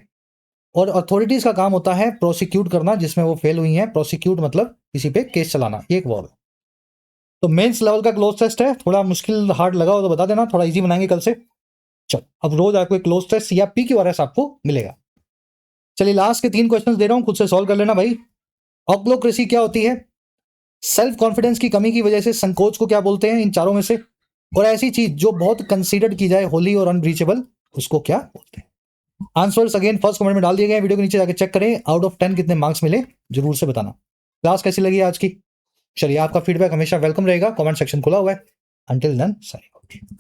और अथॉरिटीज का काम होता है प्रोसिक्यूट करना, जिसमें वो फेल हुई हैं। प्रोसिक्यूट मतलब किसी पे केस चलाना, ये एक वर्ब है। तो मेंस लेवल का क्लोज टेस्ट है, थोड़ा मुश्किल हार्ड लगा हो तो बता देना, थोड़ा इजी बनाएंगे कल से। चलो, अब रोज आपको एक क्लोज टेस्ट या PQRS आपको मिलेगा। चलिए, लास्ट के 3 क्वेश्चन दे रहा हूं, खुद से सॉल्व कर लेना भाई। ऑक्लोक्रेसी क्या होती है, सेल्फ कॉन्फिडेंस की कमी की वजह से संकोच को क्या बोलते हैं इन चारों में से, और ऐसी चीज जो बहुत कंसीडर्ड की जाए होली और अनब्रीचेबल, उसको क्या बोलते हैं। आंसर्स अगेन फर्स्ट कमेंट में डाल दिए गए, वीडियो के नीचे जाकर चेक करें, आउट ऑफ 10 कितने मार्क्स मिले जरूर से बताना। क्लास कैसी लगी आज की, चलिए आपका फीडबैक हमेशा वेलकम रहेगा, कमेंट सेक्शन खुला हुआ है। Until then signing out.